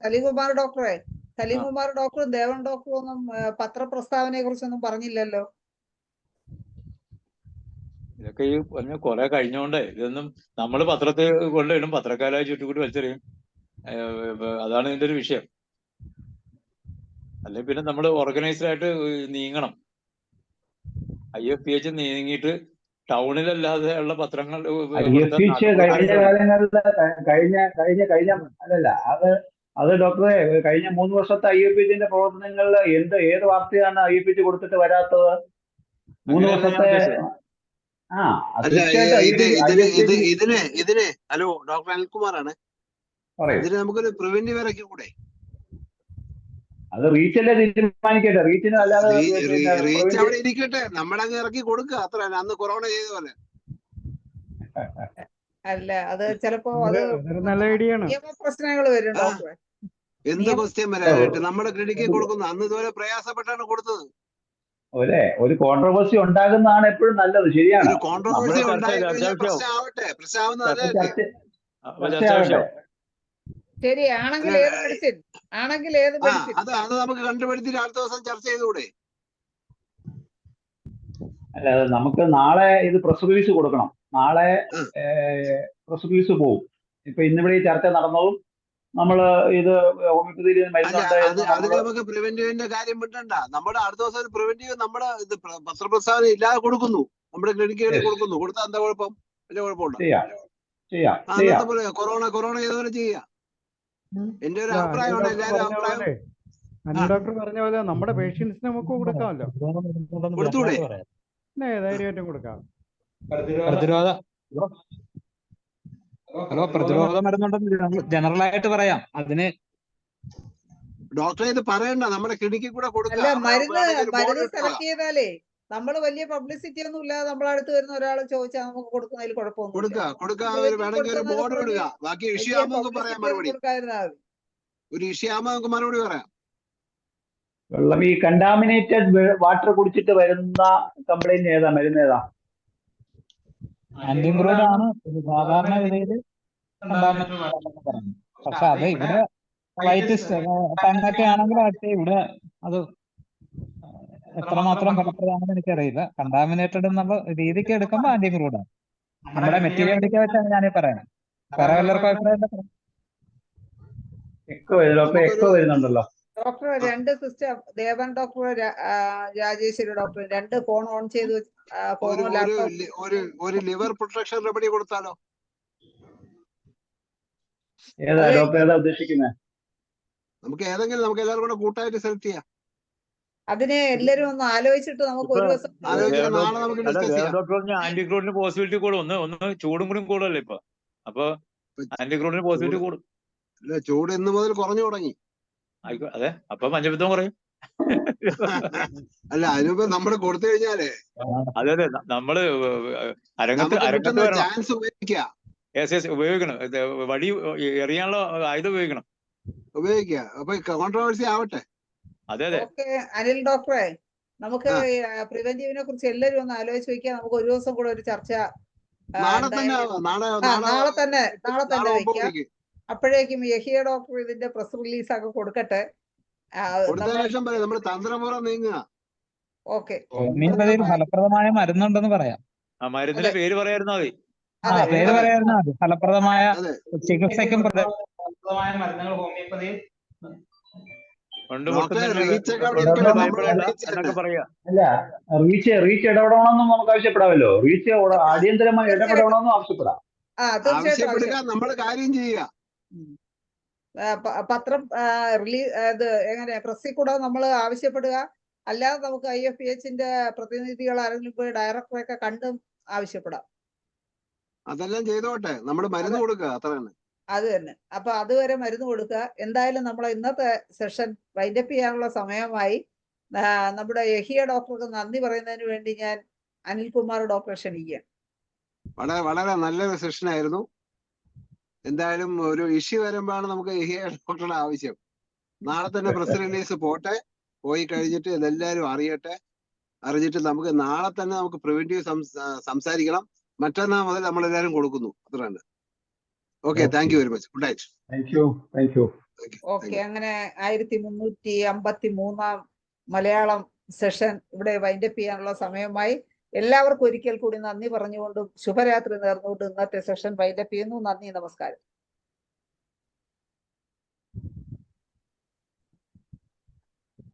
സലീംകുമാർ ഡോക്ടറും ദേവൻ ഡോക്ടറും ഒന്നും പത്രപ്രസ്താവനയെ കുറിച്ചൊന്നും പറഞ്ഞില്ലല്ലോ. ഇതൊക്കെ ഈ പറഞ്ഞ കുറെ കഴിഞ്ഞോണ്ടേ ഇതൊന്നും നമ്മൾ പത്രത്തിൽ കൊണ്ടിടും, പത്രക്കാരായി ചുറ്റുകൂടി വലിച്ചെറിയും. അതാണ് ഇതിന്റെ ഒരു വിഷയം. അല്ലെ പിന്നെ നമ്മൾ ഓർഗനൈസ്ഡ് ആയിട്ട് നീങ്ങണം. IFPH നീങ്ങിയിട്ട് ടൗണിലല്ലാതെ ഉള്ള പത്രങ്ങൾ IFPH കഴിഞ്ഞ കാലങ്ങളിൽ അല്ലല്ല അത് ഡോക്ടറെ കഴിഞ്ഞ 3 വർഷത്തെ IFPHന്റെ പ്രവർത്തനങ്ങളിൽ ഏത് വാർത്തയാണ് IFPH കൊടുത്തിട്ട് വരാത്തത്? 3 വർഷത്തെ ഇതിന് ഹലോ ഡോക്ടർ അനിൽകുമാറാണ്. ഇതിന് നമുക്കൊരു പ്രിവെന്റീവ് ഇറക്കി കൂടെ? അത് റീച്ചല്ലേ തീരുമാനിക്കട്ടെ. റീച്ചിന് അല്ലാതെ റീച്ച് അവിടെ ഇരിക്കട്ടെ, നമ്മളങ്ങ് ഇറക്കി കൊടുക്കുക, അത്ര അന്ന് കൊറോണ ചെയ്ത പോലെ. അല്ല, അത് ചിലപ്പോ അത് നല്ല ഐഡിയ ആണ്. നിയമപ്രശ്നങ്ങൾ വരും ഡോക്ടറെ. എന്ത് ക്വസ്റ്റ്യൻ വരാനായിട്ട്? നമ്മുടെ ക്ലിനിക്കിൽ കൊടുക്കുന്നു, അന്ന് ഇതുവരെ പ്രയാസപ്പെട്ടാണ് കൊടുത്തത്. ഒരു കോൺട്രവേഴ്സി ഉണ്ടാകുന്നതാണ് എപ്പോഴും നല്ലത്. ശരിയാണ്. കോൺട്രവേഴ്സി ഉണ്ടായി കഴിഞ്ഞാൽ പ്രശ്നമാവട്ടെ, പ്രശ്നമാവുന്നതല്ലേ. ശരി, ആണെങ്കിൽ ഏത് മെഡിസിൻ അത് നമുക്ക് കണ്ടുപിടിച്ചിട്ട് അടുത്ത ദിവസം ചർച്ച ചെയ്തുകൂടെ? അല്ല, നമുക്ക് നാളെ ഇത് പ്രസ് റിലീസ് കൊടുക്കണം. നാളെ പ്രസ് റിലീസ് പോവും. ഇപ്പൊ ഇന്നിവിടെ ഈ ചർച്ച നടന്നതും നമ്മള് ഇത് ഹോമിയോപ്പതിയിൽ അതിൽ നമുക്ക് പ്രിവെന്റീവിന്റെ കാര്യം വിട്ടണ്ട. നമ്മുടെ അടുത്ത ദിവസം ഒരു പ്രിവെന്റീവ് നമ്മുടെ ഇത് പത്രപ്രസാദനം ഇല്ലാതെ കൊടുക്കുന്നു, നമ്മുടെ ക്ലിനിക്കുകളിൽ കൊടുക്കുന്നു. കൊടുത്താൽ എന്താ കുഴപ്പം? വലിയ കുഴപ്പമുണ്ടോ? അന്നത്തെ കൊറോണ ചെയ്തവരെ ചെയ്യാം. എന്റെ ഒരു അഭിപ്രായമാണ്. എല്ലാവരും അഭിപ്രായം ഡോക്ടർ പറഞ്ഞ പോലെ നമ്മുടെ പേഷ്യൻസിന് നമുക്ക് കൊടുക്കാമല്ലോ. കൊടുത്തൂടെ? ധൈര്യമായിട്ടും കൊടുക്കാം. പ്രതിരോധ മരുന്നുണ്ടെന്ന് ജനറൽ ആയിട്ട് പറയാം. അതിന് ഡോക്ടറെ ഇത് പറയണ്ട, നമ്മുടെ ക്ലിനിക്കിൽ കൂടെ അല്ല, മരുന്ന് സെലക്ട് ചെയ്താലേ നമ്മള് വലിയ പബ്ലിസിറ്റി ഒന്നും ഇല്ലാതെ നമ്മളെ അടുത്ത് വരുന്ന ഒരാൾ ചോദിച്ചാൽ നമുക്ക് കൊടുക്കുന്നതിൽ കുഴപ്പമൊന്നും മറുപടി പറയാം. വെള്ളം ഈ കണ്ടാമിനേറ്റഡ് വാട്ടർ കുടിച്ചിട്ട് വരുന്ന കംപ്ലൈന്റ് ഏതാ? മരുന്ന് ഏതാ? ആന്റിംഗ്രോഡ് ആണ് സാധാരണ ഗതിയിൽ. പക്ഷെ അത് ഇവിടെ ടണ്ണൊക്കെ ആണെങ്കിൽ ഇവിടെ അത് എത്രമാത്രം ഫലപ്രദമാണെന്ന് എനിക്കറിയില്ല. കണ്ടാമിനേറ്റഡ് എന്നുള്ള രീതിക്ക് എടുക്കുമ്പോൾ ആന്റിംഗ്രോഡാണ് നമ്മുടെ മെറ്റീരിയൽ എടുക്കാൻ വെച്ചാണ് ഞാനീ പറയുന്നത്. വേറെ എല്ലാവർക്കും അഭിപ്രായം എക്കോ വരുന്നുണ്ടല്ലോ doctor. 2 sister, Devan doctor, Rajeswari doctor, 2 phone on ചെയ്ത് ഒരു ലിവർ പ്രൊട്ടക്ഷൻ റെമഡി കൊടുത്താലോ? ഏതാ ഡോക്ടർ ഏതാ ഉദ്ദേശിക്കുന്നത്? നമുക്ക് എല്ലാവരും കൂടെ കൂട്ടായിട്ട് സെലക്ട് ചെയ്യാം. അതിനെ എല്ലാരും ഒന്ന് ആലോചിച്ചിട്ട് നമുക്ക് ഒരു ദിവസം ആന്റിക്രോഡിന് പോസിബിലിറ്റി കൂടും. ഒന്ന് ചൂടും കൂടി കൂടുതലല്ലേ ഇപ്പൊ. അപ്പൊ ആന്റിക്രോഡിന് പോസിബിലിറ്റി കൂടും. ചൂട് ഇന്ന് മുതൽ കുറഞ്ഞു തുടങ്ങി. അതെ, അപ്പൊ മഞ്ഞപ്പിത്തം കുറയും. അല്ല, അതിനുമ്പ് നമ്മള് കൊടുത്തു കഴിഞ്ഞാലേ അതെ നമ്മള് അരങ്ങത്ത് ചാൻസ് ഉപയോഗിക്കണം. വടി എറിയാനുള്ള ആയുധം ഉപയോഗിക്കണം. അപ്പൊ കോൺട്രവേഴ്സി ആവട്ടെ. അതെ. അനിൽ ഡോക്ടറെ, നമുക്ക് പ്രിവെന്റീവിനെ കുറിച്ച് എല്ലാരും ഒന്ന് ആലോചിച്ച് വെക്കാം. നമുക്ക് ഒരു ദിവസം കൂടെ ഒരു ചർച്ച നാളെ തന്നെ വെക്കാം. അപ്പോഴേക്കും യഹിയ ഡോക്ടർ ഇതിന്റെ പ്രസ് റിലീസ് ഒക്കെ കൊടുക്കട്ടെ. ഓക്കെ, ഫലപ്രദമായ മരുന്നുണ്ടെന്ന് പറയാം. മരുന്നിന്റെ പേര് പറയായിരുന്നാ മതി. പേര് പറയായിരുന്നാ മതി. ഫലപ്രദമായ ചികിത്സയ്ക്കും ഫലപ്രദമായ മരുന്നുകൾ ഹോമിയോപ്പതിയിൽ അല്ല, റീച്ച് ഇടപെടണമെന്നും നമുക്ക് ആവശ്യപ്പെടാമല്ലോ. റീച്ച് അടിയന്തരമായി ഇടപെടണമെന്നും ആവശ്യപ്പെടാം. നമ്മൾ കാര്യം ചെയ്യുക. പത്രം എങ്ങനെ പ്രസ്സിൽ കൂടെ നമ്മൾ ആവശ്യപ്പെടുക. അല്ലാതെ നമുക്ക് IFPHന്റെ പ്രതിനിധികൾ ആരെങ്കിലും പോയി ഡയറക്ടറെയൊക്കെ കണ്ടും ആവശ്യപ്പെടാം. അതെല്ലാം ചെയ്തോട്ടെ, നമ്മള് മരുന്ന് കൊടുക്കുക, അത്ര തന്നെ. അത് തന്നെ. അപ്പൊ അതുവരെ മരുന്ന് കൊടുക്കുക. എന്തായാലും നമ്മളെ ഇന്നത്തെ സെഷൻ വൈൻഡപ്പ് ചെയ്യാനുള്ള സമയമായി. നമ്മുടെ യഹിയ ഡോക്ടർക്ക് നന്ദി പറയുന്നതിന് വേണ്ടി ഞാൻ അനിൽകുമാർ ഡോക്ടറെ ക്ഷണിക്കുക. വളരെ നല്ലൊരു സെഷൻ ആയിരുന്നു. എന്തായാലും ഒരു ഇഷ്യൂ വരുമ്പോഴാണ് നമുക്ക് യഹിയ ഡോക്ടറുടെ ആവശ്യം. നാളെ തന്നെ പ്രസ് റിലീസ് പോയി കഴിഞ്ഞിട്ട് ഇതെല്ലാവരും അറിഞ്ഞിട്ട് നമുക്ക് നാളെ തന്നെ നമുക്ക് പ്രിവെന്റീവ് സംസാരിക്കണം. മറ്റന്നാൾ മുതൽ നമ്മളെല്ലാവരും കൊടുക്കുന്നു, അത്ര തന്നെ. Okay, thank you very much. Good night. Okay, അങ്ങനെ 1353 മലയാളം സെഷൻ ഇവിടെ വൈൻഡപ്പ് ചെയ്യാനുള്ള സമയമായി. എല്ലാവർക്കും ഒരിക്കൽ കൂടി നന്ദി പറഞ്ഞുകൊണ്ടും ശുഭരാത്രി നേർന്നുകൊണ്ടും ഇന്നത്തെ സെഷൻ വൈൻഡപ്പ് ചെയ്യുന്നു. നന്ദി, നമസ്കാരം.